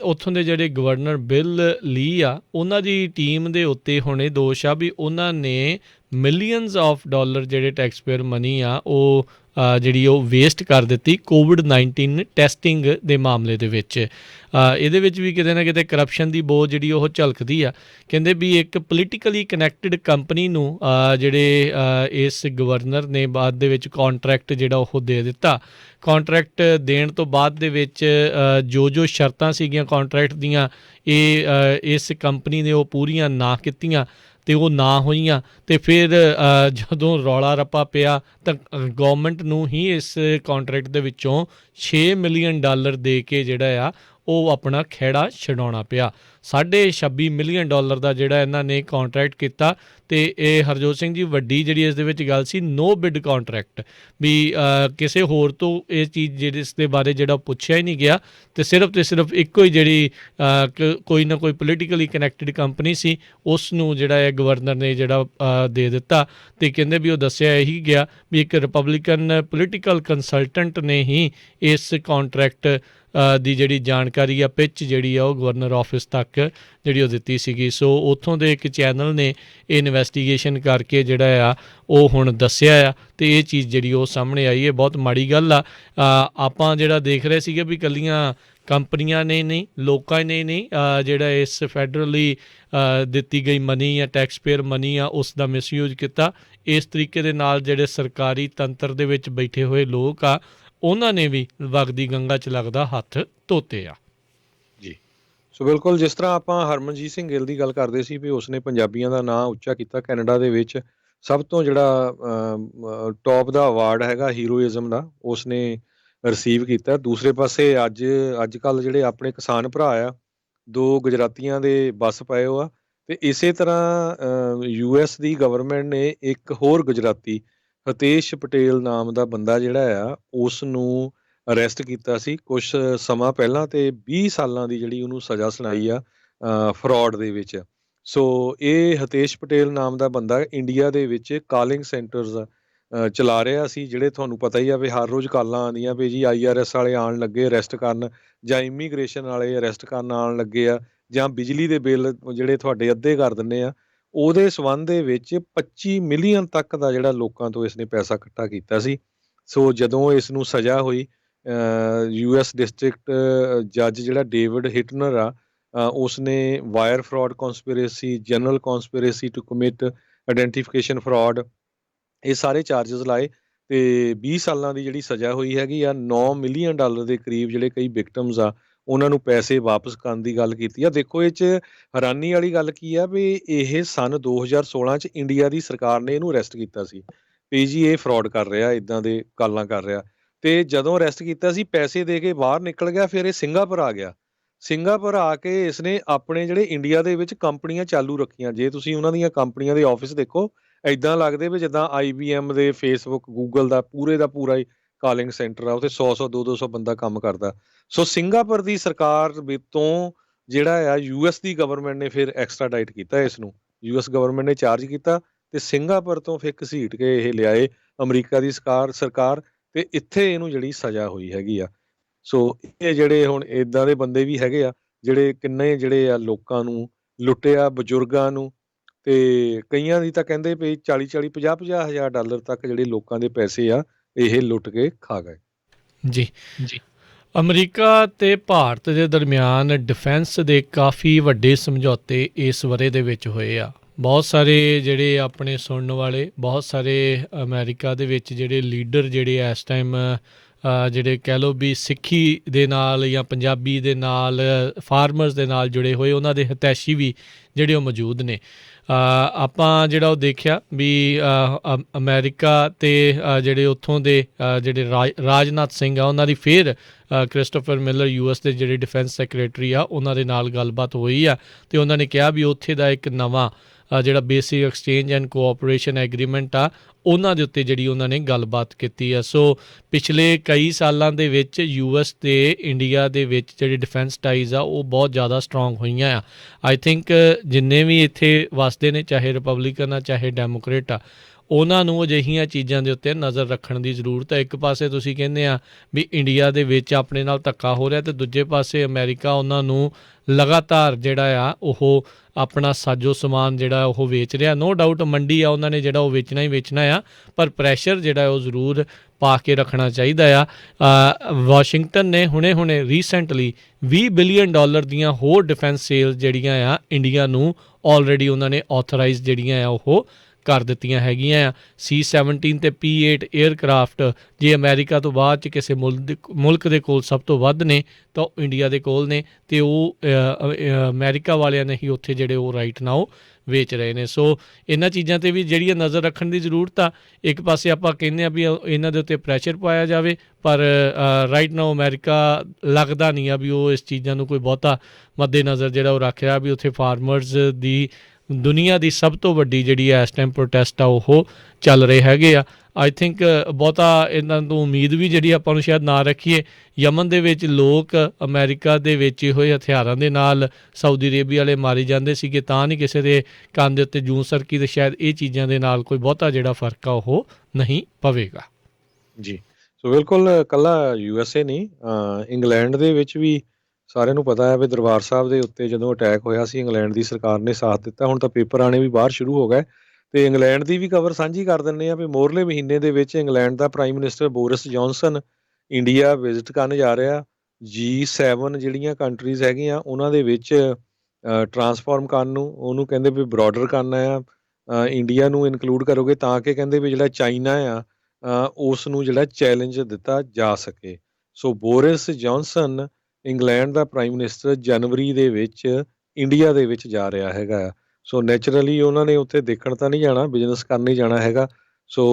ਉੱਥੋਂ ਦੇ ਜਿਹੜੇ ਗਵਰਨਰ ਬਿੱਲ ਲੀ ਆ, ਉਹਨਾਂ ਦੀ ਟੀਮ ਦੇ ਉੱਤੇ ਹੁਣ ਇਹ ਦੋਸ਼ ਆ ਵੀ ਉਹਨਾਂ ਨੇ ਮਿਲੀਅਨਸ ਆਫ ਡਾਲਰ ਜਿਹੜੇ ਟੈਕਸ ਪੇਅਰ ਮਨੀ ਆ ਉਹ ਜਿਹੜੀ ਉਹ ਵੇਸਟ ਕਰ ਦਿੱਤੀ ਕੋਵਿਡ-19 ਟੈਸਟਿੰਗ ਦੇ ਮਾਮਲੇ ਦੇ ਵਿੱਚ। ਇਹਦੇ ਵਿੱਚ ਵੀ ਕਿਤੇ ਨਾ ਕਿਤੇ ਕਰਪਸ਼ਨ ਦੀ ਬੋ ਜਿਹੜੀ ਉਹ ਝਲਕਦੀ ਆ। ਕਹਿੰਦੇ ਵੀ ਇੱਕ ਪੋਲੀਟੀਕਲੀ ਕਨੈਕਟਡ ਕੰਪਨੀ ਨੂੰ ਜਿਹੜੇ ਇਸ ਗਵਰਨਰ ਨੇ ਬਾਅਦ ਦੇ ਵਿੱਚ ਕੌਂਟਰੈਕਟ ਜਿਹੜਾ ਉਹ ਦੇ ਦਿੱਤਾ। ਕੌਂਟਰੈਕਟ ਦੇਣ ਤੋਂ ਬਾਅਦ ਦੇ ਵਿੱਚ ਜੋ ਸ਼ਰਤਾਂ ਸੀਗੀਆਂ ਕੌਂਟਰੈਕਟ ਦੀਆਂ ਇਹ ਇਸ ਕੰਪਨੀ ਨੇ ਉਹ ਪੂਰੀਆਂ ਨਾ ਕੀਤੀਆਂ ਅਤੇ ਉਹ ਨਾ ਹੋਈਆਂ। ਅਤੇ ਫਿਰ ਜਦੋਂ ਰੌਲਾ ਰੱਪਾ ਪਿਆ ਤਾਂ ਗੌਰਮੈਂਟ ਨੂੰ ਹੀ ਇਸ ਕੌਂਟਰੈਕਟ ਦੇ ਵਿੱਚੋਂ $6 ਮਿਲੀਅਨ ਦੇ ਕੇ ਜਿਹੜਾ ਆ ਉਹ ਆਪਣਾ ਖਹਿੜਾ ਛਡਾਉਣਾ ਪਿਆ। $26 ਮਿਲੀਅਨ ਦਾ ਜਿਹੜਾ ਇਹਨਾਂ ਨੇ ਕੌਂਟਰੈਕਟ ਕੀਤਾ। ਅਤੇ ਇਹ ਹਰਜੋਤ ਸਿੰਘ ਜੀ ਵੱਡੀ ਜਿਹੜੀ ਇਸ ਦੇ ਵਿੱਚ ਗੱਲ ਸੀ ਨੋ ਬਿਡ ਕੌਂਟਰੈਕਟ, ਵੀ ਕਿਸੇ ਹੋਰ ਤੋਂ ਇਹ ਚੀਜ਼ ਜਿਹੜੀ ਇਸ ਦੇ ਬਾਰੇ ਜਿਹੜਾ ਪੁੱਛਿਆ ਹੀ ਨਹੀਂ ਗਿਆ ਅਤੇ ਸਿਰਫ ਇੱਕੋ ਹੀ ਜਿਹੜੀ ਕੋਈ ਨਾ ਕੋਈ ਪੋਲੀਟੀਕਲੀ ਕਨੈਕਟਡ ਕੰਪਨੀ ਸੀ ਉਸ ਨੂੰ ਜਿਹੜਾ ਹੈ ਗਵਰਨਰ ਨੇ ਜਿਹੜਾ ਦੇ ਦਿੱਤਾ। ਅਤੇ ਕਹਿੰਦੇ ਵੀ ਉਹ ਦੱਸਿਆ ਇਹੀ ਗਿਆ ਵੀ ਇੱਕ ਰਿਪਬਲਿਕਨ ਪੋਲੀਟੀਕਲ ਕੰਸਲਟੈਂਟ ਨੇ ਹੀ ਇਸ ਕੌਂਟਰੈਕਟ ਦੀ ਜਿਹੜੀ ਜਾਣਕਾਰੀ ਆ ਪਿੱਚ ਜਿਹੜੀ ਆ ਉਹ ਗਵਰਨਰ ਆਫਿਸ ਤੱਕ ਜਿਹੜੀ ਉਹ ਦਿੱਤੀ ਸੀਗੀ। ਸੋ ਉੱਥੋਂ ਦੇ ਇੱਕ ਚੈਨਲ ਨੇ ਇਹ ਇਨਵੈਸਟੀਗੇਸ਼ਨ ਕਰਕੇ ਜਿਹੜਾ ਆ ਉਹ ਹੁਣ ਦੱਸਿਆ ਆ ਅਤੇ ਇਹ ਚੀਜ਼ ਜਿਹੜੀ ਉਹ ਸਾਹਮਣੇ ਆਈ ਹੈ। ਬਹੁਤ ਮਾੜੀ ਗੱਲ ਆ। ਆਪਾਂ ਜਿਹੜਾ ਦੇਖ ਰਹੇ ਸੀਗੇ ਵੀ ਇਕੱਲੀਆਂ ਕੰਪਨੀਆਂ ਨੇ ਨਹੀਂ, ਲੋਕਾਂ ਨੇ ਨਹੀਂ ਜਿਹੜਾ ਇਸ ਫੈਡਰਲੀ ਦਿੱਤੀ ਗਈ ਮਨੀ ਜਾਂ ਟੈਕਸ ਪੇਅਰ ਮਨੀ ਆ ਉਸ ਦਾ ਮਿਸਯੂਜ਼ ਕੀਤਾ। ਇਸ ਤਰੀਕੇ ਦੇ ਨਾਲ ਜਿਹੜੇ ਸਰਕਾਰੀ ਤੰਤਰ ਦੇ ਵਿੱਚ ਬੈਠੇ ਹੋਏ ਲੋਕ ਆ ਉਹਨਾਂ ਨੇ ਵੀ ਵਗਦੀ ਗੰਗਾ 'ਚ ਲੱਗਦਾ ਹੱਥ ਧੋਤੇ ਆ। ਜੀ, ਸੋ ਬਿਲਕੁਲ ਜਿਸ ਤਰ੍ਹਾਂ ਆਪਾਂ ਹਰਮਨਜੀਤ ਸਿੰਘ ਗਿੱਲ ਦੀ ਗੱਲ ਕਰਦੇ ਸੀ ਵੀ ਉਸਨੇ ਪੰਜਾਬੀਆਂ ਦਾ ਨਾਂ ਉੱਚਾ ਕੀਤਾ। ਕੈਨੇਡਾ ਦੇ ਵਿੱਚ ਸਭ ਤੋਂ ਜਿਹੜਾ ਟੌਪ ਦਾ ਅਵਾਰਡ ਹੈਗਾ ਹੀਰੋਇਜ਼ਮ ਦਾ ਉਸਨੇ ਰਿਸੀਵ ਕੀਤਾ। ਦੂਸਰੇ ਪਾਸੇ ਅੱਜ ਕੱਲ੍ਹ ਜਿਹੜੇ ਆਪਣੇ ਕਿਸਾਨ ਭਰਾ ਆ 2 ਗੁਜਰਾਤੀਆਂ ਦੇ ਬੱਸ ਪਏ ਹੋ ਆ। ਅਤੇ ਇਸੇ ਤਰ੍ਹਾਂ US ਦੀ ਗਵਰਨਮੈਂਟ ਨੇ ਇੱਕ ਹੋਰ ਗੁਜਰਾਤੀ ਹਿਤੇਸ਼ ਪਟੇਲ ਨਾਮ ਦਾ ਬੰਦਾ ਜਿਹੜਾ ਆ ਉਸ ਨੂੰ ਅਰੈਸਟ ਕੀਤਾ ਸੀ ਕੁਛ ਸਮਾਂ ਪਹਿਲਾਂ ਅਤੇ 20 ਸਾਲਾਂ ਦੀ ਜਿਹੜੀ ਉਹਨੂੰ ਸਜ਼ਾ ਸੁਣਾਈ ਆ ਫਰੋਡ ਦੇ ਵਿੱਚ। ਸੋ ਇਹ ਹਿਤੇਸ਼ ਪਟੇਲ ਨਾਮ ਦਾ ਬੰਦਾ ਇੰਡੀਆ ਦੇ ਵਿੱਚ ਕਾਲਿੰਗ ਸੈਂਟਰਸ ਚਲਾ ਰਿਹਾ ਸੀ। ਜਿਹੜੇ ਤੁਹਾਨੂੰ ਪਤਾ ਹੀ ਆ ਵੀ ਹਰ ਰੋਜ਼ ਕਾਲਾਂ ਆਉਂਦੀਆਂ ਵੀ ਜੀ IRS ਵਾਲੇ ਆਉਣ ਲੱਗੇ ਅਰੈਸਟ ਕਰਨ, ਜਾਂ ਇਮੀਗ੍ਰੇਸ਼ਨ ਵਾਲੇ ਅਰੈਸਟ ਕਰਨ ਆਉਣ ਲੱਗੇ ਆ, ਜਾਂ ਬਿਜਲੀ ਦੇ ਬਿੱਲ ਜਿਹੜੇ ਤੁਹਾਡੇ ਅੱਧੇ ਕਰ ਦਿੰਦੇ ਆ। ਉਹਦੇ ਸੰਬੰਧ ਦੇ ਵਿੱਚ 25 ਮਿਲੀਅਨ ਤੱਕ ਦਾ ਜਿਹੜਾ ਲੋਕਾਂ ਤੋਂ ਇਸਨੇ ਪੈਸਾ ਇਕੱਠਾ ਕੀਤਾ ਸੀ। ਸੋ ਜਦੋਂ ਇਸ ਨੂੰ ਸਜ਼ਾ ਹੋਈ US ਡਿਸਟ੍ਰਿਕਟ ਜੱਜ ਜਿਹੜਾ ਡੇਵਿਡ ਹਿਟਨਰ ਆ ਉਸਨੇ wire fraud conspiracy, general conspiracy to commit identification fraud, ਇਹ ਸਾਰੇ ਚਾਰਜਸ ਲਾਏ ਅਤੇ 20 ਸਾਲਾਂ ਦੀ ਜਿਹੜੀ ਸਜ਼ਾ ਹੋਈ ਹੈਗੀ ਆ। $9 ਮਿਲੀਅਨ ਦੇ ਕਰੀਬ ਜਿਹੜੇ ਕਈ ਵਿਕਟਮਸ ਆ ਉਹਨਾਂ ਨੂੰ ਪੈਸੇ ਵਾਪਸ ਕਰਨ ਦੀ ਗੱਲ ਕੀਤੀ ਆ। ਦੇਖੋ ਇਹ 'ਚ ਹੈਰਾਨੀ ਵਾਲੀ ਗੱਲ ਕੀ ਆ ਵੀ ਇਹ ਸੰਨ 2016 'ਚ ਇੰਡੀਆ ਦੀ ਸਰਕਾਰ ਨੇ ਇਹਨੂੰ ਅਰੈਸਟ ਕੀਤਾ ਸੀ ਵੀ ਜੀ ਇਹ ਫਰਾਡ ਕਰ ਰਿਹਾ, ਇੱਦਾਂ ਦੇ ਕਾਲਾਂ ਕਰ ਰਿਹਾ। ਅਤੇ ਜਦੋਂ ਅਰੈਸਟ ਕੀਤਾ ਸੀ ਪੈਸੇ ਦੇ ਕੇ ਬਾਹਰ ਨਿਕਲ ਗਿਆ। ਫਿਰ ਇਹ ਸਿੰਗਾਪੁਰ ਆ ਗਿਆ। ਸਿੰਗਾਪੁਰ ਆ ਕੇ ਇਸਨੇ ਆਪਣੇ ਜਿਹੜੇ ਇੰਡੀਆ ਦੇ ਵਿੱਚ ਕੰਪਨੀਆਂ ਚਾਲੂ ਰੱਖੀਆਂ। ਜੇ ਤੁਸੀਂ ਉਹਨਾਂ ਦੀਆਂ ਕੰਪਨੀਆਂ ਦੇ ਆਫਿਸ ਦੇਖੋ ਇੱਦਾਂ ਲੱਗਦੇ ਵੀ ਜਿੱਦਾਂ IBM ਦੇ, ਫੇਸਬੁੱਕ, ਗੂਗਲ ਦਾ ਪੂਰਾ ਹੀ ਕਾਲਿੰਗ ਸੈਂਟਰ ਆ। ਉੱਥੇ 100 200 ਬੰਦਾ ਕੰਮ ਕਰਦਾ। ਸੋ ਸਿੰਗਾਪੁਰ ਦੀ ਸਰਕਾਰ ਤੋਂ ਜਿਹੜਾ ਆ US ਦੀ ਗਵਰਨਮੈਂਟ ਨੇ ਫਿਰ ਐਕਸਟਰਾਡਾਈਟ ਕੀਤਾ ਇਸ ਨੂੰ। US ਗਵਰਨਮੈਂਟ ਨੇ ਚਾਰਜ ਕੀਤਾ ਅਤੇ ਸਿੰਗਾਪੁਰ ਤੋਂ ਫਿਰ ਘਸੀਟ ਕੇ ਇਹ ਲਿਆਏ ਅਮਰੀਕਾ ਦੀ ਸਰਕਾਰ ਅਤੇ ਇੱਥੇ ਇਹਨੂੰ ਜਿਹੜੀ ਸਜ਼ਾ ਹੋਈ ਹੈਗੀ ਆ। ਸੋ ਇਹ ਜਿਹੜੇ ਹੁਣ ਇੱਦਾਂ ਦੇ ਬੰਦੇ ਵੀ ਹੈਗੇ ਆ ਜਿਹੜੇ ਕਿੰਨੇ ਜਿਹੜੇ ਆ ਲੋਕਾਂ ਨੂੰ ਲੁੱਟਿਆ, ਬਜ਼ੁਰਗਾਂ ਨੂੰ, ਅਤੇ ਕਈਆਂ ਦੀ ਤਾਂ ਕਹਿੰਦੇ ਵੀ 40 50 ਹਜ਼ਾਰ ਡਾਲਰ ਤੱਕ ਜਿਹੜੇ ਲੋਕਾਂ ਦੇ ਪੈਸੇ ਆ ਇਹ ਲੁੱਟ ਕੇ ਖਾ ਗਏ। ਜੀ। ਅਮਰੀਕਾ ਅਤੇ ਭਾਰਤ ਦੇ ਦਰਮਿਆਨ ਡਿਫੈਂਸ ਦੇ ਕਾਫੀ ਵੱਡੇ ਸਮਝੌਤੇ ਇਸ ਵਰ੍ਹੇ ਦੇ ਵਿੱਚ ਹੋਏ ਆ। ਬਹੁਤ ਸਾਰੇ ਜਿਹੜੇ ਆਪਣੇ ਸੁਣਨ ਵਾਲੇ, ਬਹੁਤ ਸਾਰੇ ਅਮਰੀਕਾ ਦੇ ਵਿੱਚ ਜਿਹੜੇ ਲੀਡਰ ਜਿਹੜੇ ਇਸ ਟਾਈਮ ਜਿਹੜੇ ਕਹਿ ਲਓ ਵੀ ਸਿੱਖੀ ਦੇ ਨਾਲ ਜਾਂ ਪੰਜਾਬੀ ਦੇ ਨਾਲ, ਫਾਰਮਰਸ ਦੇ ਨਾਲ ਜੁੜੇ ਹੋਏ ਉਹਨਾਂ ਦੇ ਹਿਤੈਸ਼ੀ ਵੀ ਜਿਹੜੇ ਉਹ ਮੌਜੂਦ ਨੇ। ਆਪਾਂ ਜਿਹੜਾ ਉਹ ਦੇਖਿਆ ਵੀ ਅਮਰੀਕਾ ਅਤੇ ਜਿਹੜੇ ਉੱਥੋਂ ਦੇ ਜਿਹੜੇ ਰਾਜਨਾਥ ਸਿੰਘ ਆ ਉਹਨਾਂ ਦੀ ਫਿਰ ਕ੍ਰਿਸਟੋਫਰ ਮਿਲਰ US ਦੇ ਜਿਹੜੇ ਡਿਫੈਂਸ ਸੈਕਟਰੀ ਆ ਉਹਨਾਂ ਦੇ ਨਾਲ ਗੱਲਬਾਤ ਹੋਈ ਆ ਅਤੇ ਉਹਨਾਂ ਨੇ ਕਿਹਾ ਵੀ ਉੱਥੇ ਦਾ ਇੱਕ ਨਵਾਂ ਜਿਹੜਾ basic exchange and cooperation agreement ਆ ਉਹਨਾਂ ਦੇ ਉੱਤੇ ਜਿਹੜੀ ਉਹਨਾਂ ਨੇ ਗੱਲਬਾਤ ਕੀਤੀ ਆ। ਸੋ ਪਿਛਲੇ ਕਈ ਸਾਲਾਂ ਦੇ ਵਿੱਚ US ਅਤੇ ਇੰਡੀਆ ਦੇ ਵਿੱਚ ਜਿਹੜੇ ਡਿਫੈਂਸ ਟਾਈਜ਼ ਆ ਉਹ ਬਹੁਤ ਜ਼ਿਆਦਾ ਸਟਰੋਂਗ ਹੋਈਆਂ ਆ। ਆਈ ਥਿੰਕ ਜਿੰਨੇ ਵੀ ਇੱਥੇ ਵਸਦੇ ਨੇ ਚਾਹੇ ਰਿਪਬਲਿਕਨ ਆ ਚਾਹੇ ਡੈਮੋਕ੍ਰੇਟ ਆ ਉਹਨਾਂ ਨੂੰ ਅਜਿਹੀਆਂ ਚੀਜ਼ਾਂ ਦੇ ਉੱਤੇ ਨਜ਼ਰ ਰੱਖਣ ਦੀ ਜ਼ਰੂਰਤ ਹੈ। ਇੱਕ ਪਾਸੇ ਤੁਸੀਂ ਕਹਿੰਦੇ ਆ ਵੀ ਇੰਡੀਆ ਦੇ ਵਿੱਚ ਆਪਣੇ ਨਾਲ ਧੱਕਾ ਹੋ ਰਿਹਾ, ਅਤੇ ਦੂਜੇ ਪਾਸੇ ਅਮਰੀਕਾ ਉਹਨਾਂ ਨੂੰ ਲਗਾਤਾਰ ਜਿਹੜਾ ਆ ਉਹ ਆਪਣਾ ਸਾਜੋ ਸਮਾਨ ਜਿਹੜਾ ਉਹ ਵੇਚ ਰਿਹਾ। ਨੋ ਡਾਊਟ ਮੰਡੀ ਆ, ਉਹਨਾਂ ਨੇ ਜਿਹੜਾ ਉਹ ਵੇਚਣਾ ਹੀ ਵੇਚਣਾ ਆ, ਪਰ ਪ੍ਰੈਸ਼ਰ ਜਿਹੜਾ ਉਹ ਜ਼ਰੂਰ ਪਾ ਕੇ ਰੱਖਣਾ ਚਾਹੀਦਾ ਆ। ਵਾਸ਼ਿੰਗਟਨ ਨੇ ਹੁਣੇ ਰੀਸੈਂਟਲੀ $20 ਬਿਲੀਅਨ ਦੀਆਂ ਹੋਰ ਡਿਫੈਂਸ ਸੇਲਸ ਜਿਹੜੀਆਂ ਆ ਇੰਡੀਆ ਨੂੰ ਆਲਰੇਡੀ ਉਹਨਾਂ ਨੇ ਆਥੋਰਾਈਜ਼ ਜਿਹੜੀਆਂ ਆ ਉਹ ਕਰ ਦਿੱਤੀਆਂ ਹੈਗੀਆਂ ਆ। C-17 ਅਤੇ P-8 ਏਅਰਕ੍ਰਾਫਟ ਜੇ ਅਮਰੀਕਾ ਤੋਂ ਬਾਅਦ 'ਚ ਕਿਸੇ ਮੁਲਕ ਦੇ ਕੋਲ ਸਭ ਤੋਂ ਵੱਧ ਨੇ ਤਾਂ ਉਹ ਇੰਡੀਆ ਦੇ ਕੋਲ ਨੇ, ਅਤੇ ਉਹ ਅਮਰੀਕਾ ਵਾਲਿਆਂ ਨੇ ਹੀ ਉੱਥੇ ਜਿਹੜੇ ਉਹ ਰਾਈਟ ਨਾਓ ਵੇਚ ਰਹੇ ਨੇ। ਸੋ ਇਹਨਾਂ ਚੀਜ਼ਾਂ 'ਤੇ ਵੀ ਜਿਹੜੀਆਂ ਨਜ਼ਰ ਰੱਖਣ ਦੀ ਜ਼ਰੂਰਤ ਆ। ਇੱਕ ਪਾਸੇ ਆਪਾਂ ਕਹਿੰਦੇ ਆ ਵੀ ਇਹਨਾਂ ਦੇ ਉੱਤੇ ਪ੍ਰੈਸ਼ਰ ਪਾਇਆ ਜਾਵੇ, ਪਰ ਰਾਈਟ ਨਾਓ ਅਮਰੀਕਾ ਲੱਗਦਾ ਨਹੀਂ ਆ ਵੀ ਉਹ ਇਸ ਚੀਜ਼ਾਂ ਨੂੰ ਕੋਈ ਬਹੁਤਾ ਮੱਦੇ-ਨਜ਼ਰ ਜਿਹੜਾ ਉਹ ਰੱਖ ਰਿਹਾ ਵੀ ਉੱਥੇ ਫਾਰਮਰਸ ਦੀ ਦੁਨੀਆ ਦੀ ਸਭ ਤੋਂ ਵੱਡੀ ਜਿਹੜੀ ਇਸ ਟਾਈਮ ਪ੍ਰੋਟੈਸਟ ਆ ਉਹ ਚੱਲ ਰਹੇ ਹੈਗੇ ਆ। ਆਈ ਥਿੰਕ ਬਹੁਤਾ ਇਹਨਾਂ ਤੋਂ ਉਮੀਦ ਵੀ ਜਿਹੜੀ ਆਪਾਂ ਨੂੰ ਸ਼ਾਇਦ ਨਾ ਰੱਖੀਏ। ਯਮਨ ਦੇ ਵਿੱਚ ਲੋਕ ਅਮਰੀਕਾ ਦੇ ਵੇਚੇ ਹੋਏ ਹਥਿਆਰਾਂ ਦੇ ਨਾਲ ਸਾਊਦੀ ਅਰੇਬੀਆ ਵਾਲੇ ਮਾਰੇ ਜਾਂਦੇ ਸੀਗੇ, ਤਾਂ ਨਹੀਂ ਕਿਸੇ ਦੇ ਕੰਨ ਦੇ ਉੱਤੇ ਜੂੰ ਸਰਕੀ, ਅਤੇ ਸ਼ਾਇਦ ਇਹ ਚੀਜ਼ਾਂ ਦੇ ਨਾਲ ਕੋਈ ਬਹੁਤਾ ਜਿਹੜਾ ਫਰਕ ਆ ਉਹ ਨਹੀਂ ਪਵੇਗਾ। ਜੀ, ਸੋ ਬਿਲਕੁਲ ਇਕੱਲਾ USA ਨਹੀਂ, ਇੰਗਲੈਂਡ ਦੇ ਵਿੱਚ ਵੀ ਸਾਰਿਆਂ ਨੂੰ ਪਤਾ ਹੈ ਵੀ ਦਰਬਾਰ ਸਾਹਿਬ ਦੇ ਉੱਤੇ ਜਦੋਂ ਅਟੈਕ ਹੋਇਆ ਸੀ ਇੰਗਲੈਂਡ ਦੀ ਸਰਕਾਰ ਨੇ ਸਾਥ ਦਿੱਤਾ। ਹੁਣ ਤਾਂ ਪੇਪਰ ਆਉਣੇ ਵੀ ਬਾਹਰ ਸ਼ੁਰੂ ਹੋ ਗਏ, ਅਤੇ ਇੰਗਲੈਂਡ ਦੀ ਵੀ ਖਬਰ ਸਾਂਝੀ ਕਰ ਦਿੰਦੇ ਆ ਵੀ ਮੋਰਲੇ ਮਹੀਨੇ ਦੇ ਵਿੱਚ ਇੰਗਲੈਂਡ ਦਾ prime minister Boris Johnson India visit ਕਰਨ ਜਾ ਰਿਹਾ। G7 ਜਿਹੜੀਆਂ ਕੰਟਰੀਜ਼ ਹੈਗੀਆਂ ਉਹਨਾਂ ਦੇ ਵਿੱਚ ਟਰਾਂਸਫਾਰਮ ਕਰਨ ਨੂੰ, ਉਹਨੂੰ ਕਹਿੰਦੇ ਵੀ ਬਰੋਡਰ ਕਰਨਾ ਆ, ਇੰਡੀਆ ਨੂੰ ਇਨਕਲੂਡ ਕਰੋਗੇ ਤਾਂ ਕਿ ਕਹਿੰਦੇ ਵੀ ਜਿਹੜਾ ਚਾਈਨਾ ਆ ਉਸ ਨੂੰ ਜਿਹੜਾ ਚੈਲੰਜ ਦਿੱਤਾ ਜਾ ਸਕੇ। ਸੋ ਬੋਰਿਸ ਜੌਨਸਨ ਇੰਗਲੈਂਡ ਦਾ ਪ੍ਰਾਈਮ ਮਿਨਿਸਟਰ ਜਨਵਰੀ ਦੇ ਵਿੱਚ ਇੰਡੀਆ ਦੇ ਵਿੱਚ ਜਾ ਰਿਹਾ ਹੈਗਾ ਆ। ਸੋ ਨੈਚੁਰਲੀ ਉਹਨਾਂ ਨੇ ਉੱਥੇ ਦੇਖਣ ਤਾਂ ਨਹੀਂ ਜਾਣਾ, ਬਿਜ਼ਨਸ ਕਰਨ ਹੀ ਜਾਣਾ ਹੈਗਾ। ਸੋ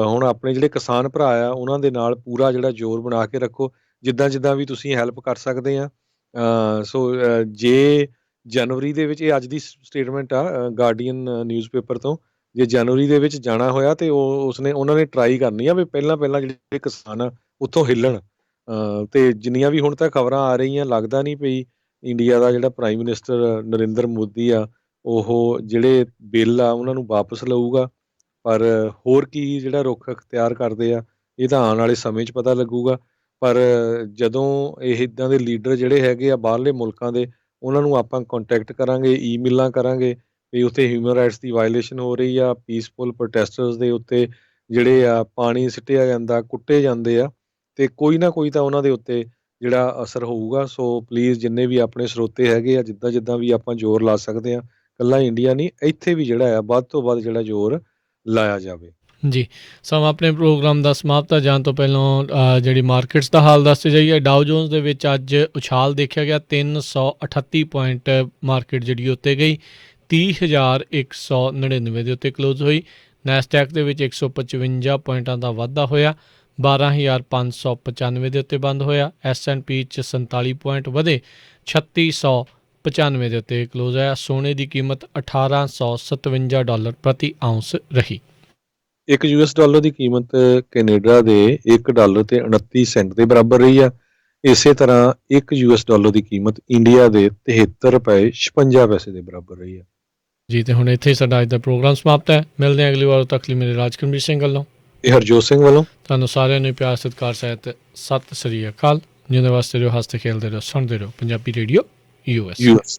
ਹੁਣ ਆਪਣੇ ਜਿਹੜੇ ਕਿਸਾਨ ਭਰਾ ਆ ਉਹਨਾਂ ਦੇ ਨਾਲ ਪੂਰਾ ਜਿਹੜਾ ਜ਼ੋਰ ਬਣਾ ਕੇ ਰੱਖੋ, ਜਿੱਦਾਂ ਵੀ ਤੁਸੀਂ ਹੈਲਪ ਕਰ ਸਕਦੇ ਆ। ਸੋ ਜੇ ਜਨਵਰੀ ਦੇ ਵਿੱਚ, ਇਹ ਅੱਜ ਦੀ ਸਟੇਟਮੈਂਟ ਆ ਗਾਰਡੀਅਨ ਨਿਊਜ਼ਪੇਪਰ ਤੋਂ, ਜੇ ਜਨਵਰੀ ਦੇ ਵਿੱਚ ਜਾਣਾ ਹੋਇਆ ਤਾਂ ਉਹਨਾਂ ਨੇ ਟਰਾਈ ਕਰਨੀ ਆ ਵੀ ਪਹਿਲਾਂ ਜਿਹੜੇ ਕਿਸਾਨ ਆ ਉੱਥੋਂ ਹਿੱਲਣ। ਅਤੇ ਜਿੰਨੀਆਂ ਵੀ ਹੁਣ ਤੱਕ ਖਬਰਾਂ ਆ ਰਹੀਆਂ, ਲੱਗਦਾ ਨਹੀਂ ਪਈ ਇੰਡੀਆ ਦਾ ਜਿਹੜਾ ਪ੍ਰਾਈਮ ਮਿਨਿਸਟਰ ਨਰਿੰਦਰ ਮੋਦੀ ਆ ਉਹ ਜਿਹੜੇ ਬਿੱਲ ਆ ਉਹਨਾਂ ਨੂੰ ਵਾਪਸ ਲਊਗਾ। ਪਰ ਹੋਰ ਕੀ ਜਿਹੜਾ ਰੁੱਖ ਅਖਤਿਆਰ ਕਰਦੇ ਆ ਇਹ ਤਾਂ ਆਉਣ ਵਾਲੇ ਸਮੇਂ 'ਚ ਪਤਾ ਲੱਗੂਗਾ। ਪਰ ਜਦੋਂ ਇਹ ਇੱਦਾਂ ਦੇ ਲੀਡਰ ਜਿਹੜੇ ਹੈਗੇ ਆ ਬਾਹਰਲੇ ਮੁਲਕਾਂ ਦੇ, ਉਹਨਾਂ ਨੂੰ ਆਪਾਂ ਕੰਟੈਕਟ ਕਰਾਂਗੇ, ਈਮੇਲਾਂ ਕਰਾਂਗੇ ਵੀ ਉੱਥੇ ਹਿਊਮਨ ਰਾਈਟਸ ਦੀ ਵਾਇਲੇਸ਼ਨ ਹੋ ਰਹੀ ਆ, ਪੀਸਫੁਲ ਪ੍ਰੋਟੈਸਟਰਸ ਦੇ ਉੱਤੇ ਜਿਹੜੇ ਆ ਪਾਣੀ ਸਿੱਟਿਆ ਜਾਂਦਾ, ਕੁੱਟੇ ਜਾਂਦੇ ਆ, ਅਤੇ ਕੋਈ ਨਾ ਕੋਈ ਤਾਂ ਉਹਨਾਂ ਦੇ ਉੱਤੇ ਜਿਹੜਾ ਅਸਰ ਹੋਊਗਾ। ਸੋ ਪਲੀਜ਼ ਜਿੰਨੇ ਵੀ ਆਪਣੇ ਸਰੋਤੇ ਹੈਗੇ ਆ, ਜਿੱਦਾਂ ਵੀ ਆਪਾਂ ਜ਼ੋਰ ਲਾ ਸਕਦੇ ਹਾਂ, ਇਕੱਲਾ ਇੰਡੀਆ ਨਹੀਂ, ਇੱਥੇ ਵੀ ਜਿਹੜਾ ਆ ਵੱਧ ਤੋਂ ਵੱਧ ਜਿਹੜਾ ਜ਼ੋਰ ਲਾਇਆ ਜਾਵੇ। ਜੀ, ਸਮਾਂ ਆਪਣੇ ਪ੍ਰੋਗਰਾਮ ਦਾ ਸਮਾਪਤ ਜਾਣ ਤੋਂ ਪਹਿਲਾਂ ਜਿਹੜੀ ਮਾਰਕੀਟਸ ਦਾ ਹਾਲ ਦੱਸਦੇ ਜਾਈਏ। ਡਾਓ ਜੋਨਸ ਦੇ ਵਿੱਚ ਅੱਜ ਉਛਾਲ ਦੇਖਿਆ ਗਿਆ, 338 ਪੁਆਇੰਟ ਮਾਰਕੀਟ ਜਿਹੜੀ ਉੱਤੇ ਗਈ, 30,199 ਦੇ ਉੱਤੇ ਕਲੋਜ਼ ਹੋਈ। ਨੈਸਡੈਕ ਦੇ ਵਿੱਚ 155 ਪੁਆਇੰਟਾਂ ਦਾ ਵਾਧਾ ਹੋਇਆ, 12,595 ਦੇ ਉੱਤੇ ਬੰਦ ਹੋਇਆ। S&P 'ਚ 47 ਪੁਆਇੰਟ ਵਧੇ, 3695 ਦੇ ਉੱਤੇ ਕਲੋਜ਼ ਹੋਇਆ। ਸੋਨੇ ਦੀ ਕੀਮਤ $1,857 ਪ੍ਰਤੀ ਆਉਂਸ ਰਹੀ। ਇੱਕ $1 ਦੀ ਕੀਮਤ ਕੈਨੇਡਾ ਦੇ $1 ਤੇ 29 ਸੈਂਟ ਦੇ ਬਰਾਬਰ ਰਹੀ ਆ। ਇਸੇ ਤਰ੍ਹਾਂ ਇੱਕ $1 ਦੀ ਕੀਮਤ ਇੰਡੀਆ ਦੇ 73 ਰੁਪਏ 56 ਪੈਸੇ ਦੇ ਬਰਾਬਰ ਰਹੀ ਆ। ਜੀ, ਤੇ ਹੁਣ ਇੱਥੇ ਸਾਡਾ ਅੱਜ ਦਾ ਪ੍ਰੋਗਰਾਮ ਸਮਾਪਤ ਹੈ। ਮਿਲਦੇ ਹਾਂ ਅਗਲੀ ਵਾਰ, ਤੱਕ ਲਈ ਮੇਰੇ ਰਾਜਕਰਮਜੀਤ ਸਿੰਘ ਵੱਲੋਂ, ਇਹ ਹਰਜੋਤ ਸਿੰਘ ਵੱਲੋਂ ਤੁਹਾਨੂੰ ਸਾਰਿਆਂ ਨੂੰ ਪਿਆਰ ਸਤਿਕਾਰ ਸਹਿਤ ਸਤਿ ਸ੍ਰੀ ਅਕਾਲ। ਜਿਉਂਦੇ ਵਾਸਤੇ ਰਹੋ, ਹੱਸਦੇ ਖੇਲਦੇ ਰਹੋ, ਸੁਣਦੇ ਰਹੋ ਪੰਜਾਬੀ ਰੇਡੀਓ US।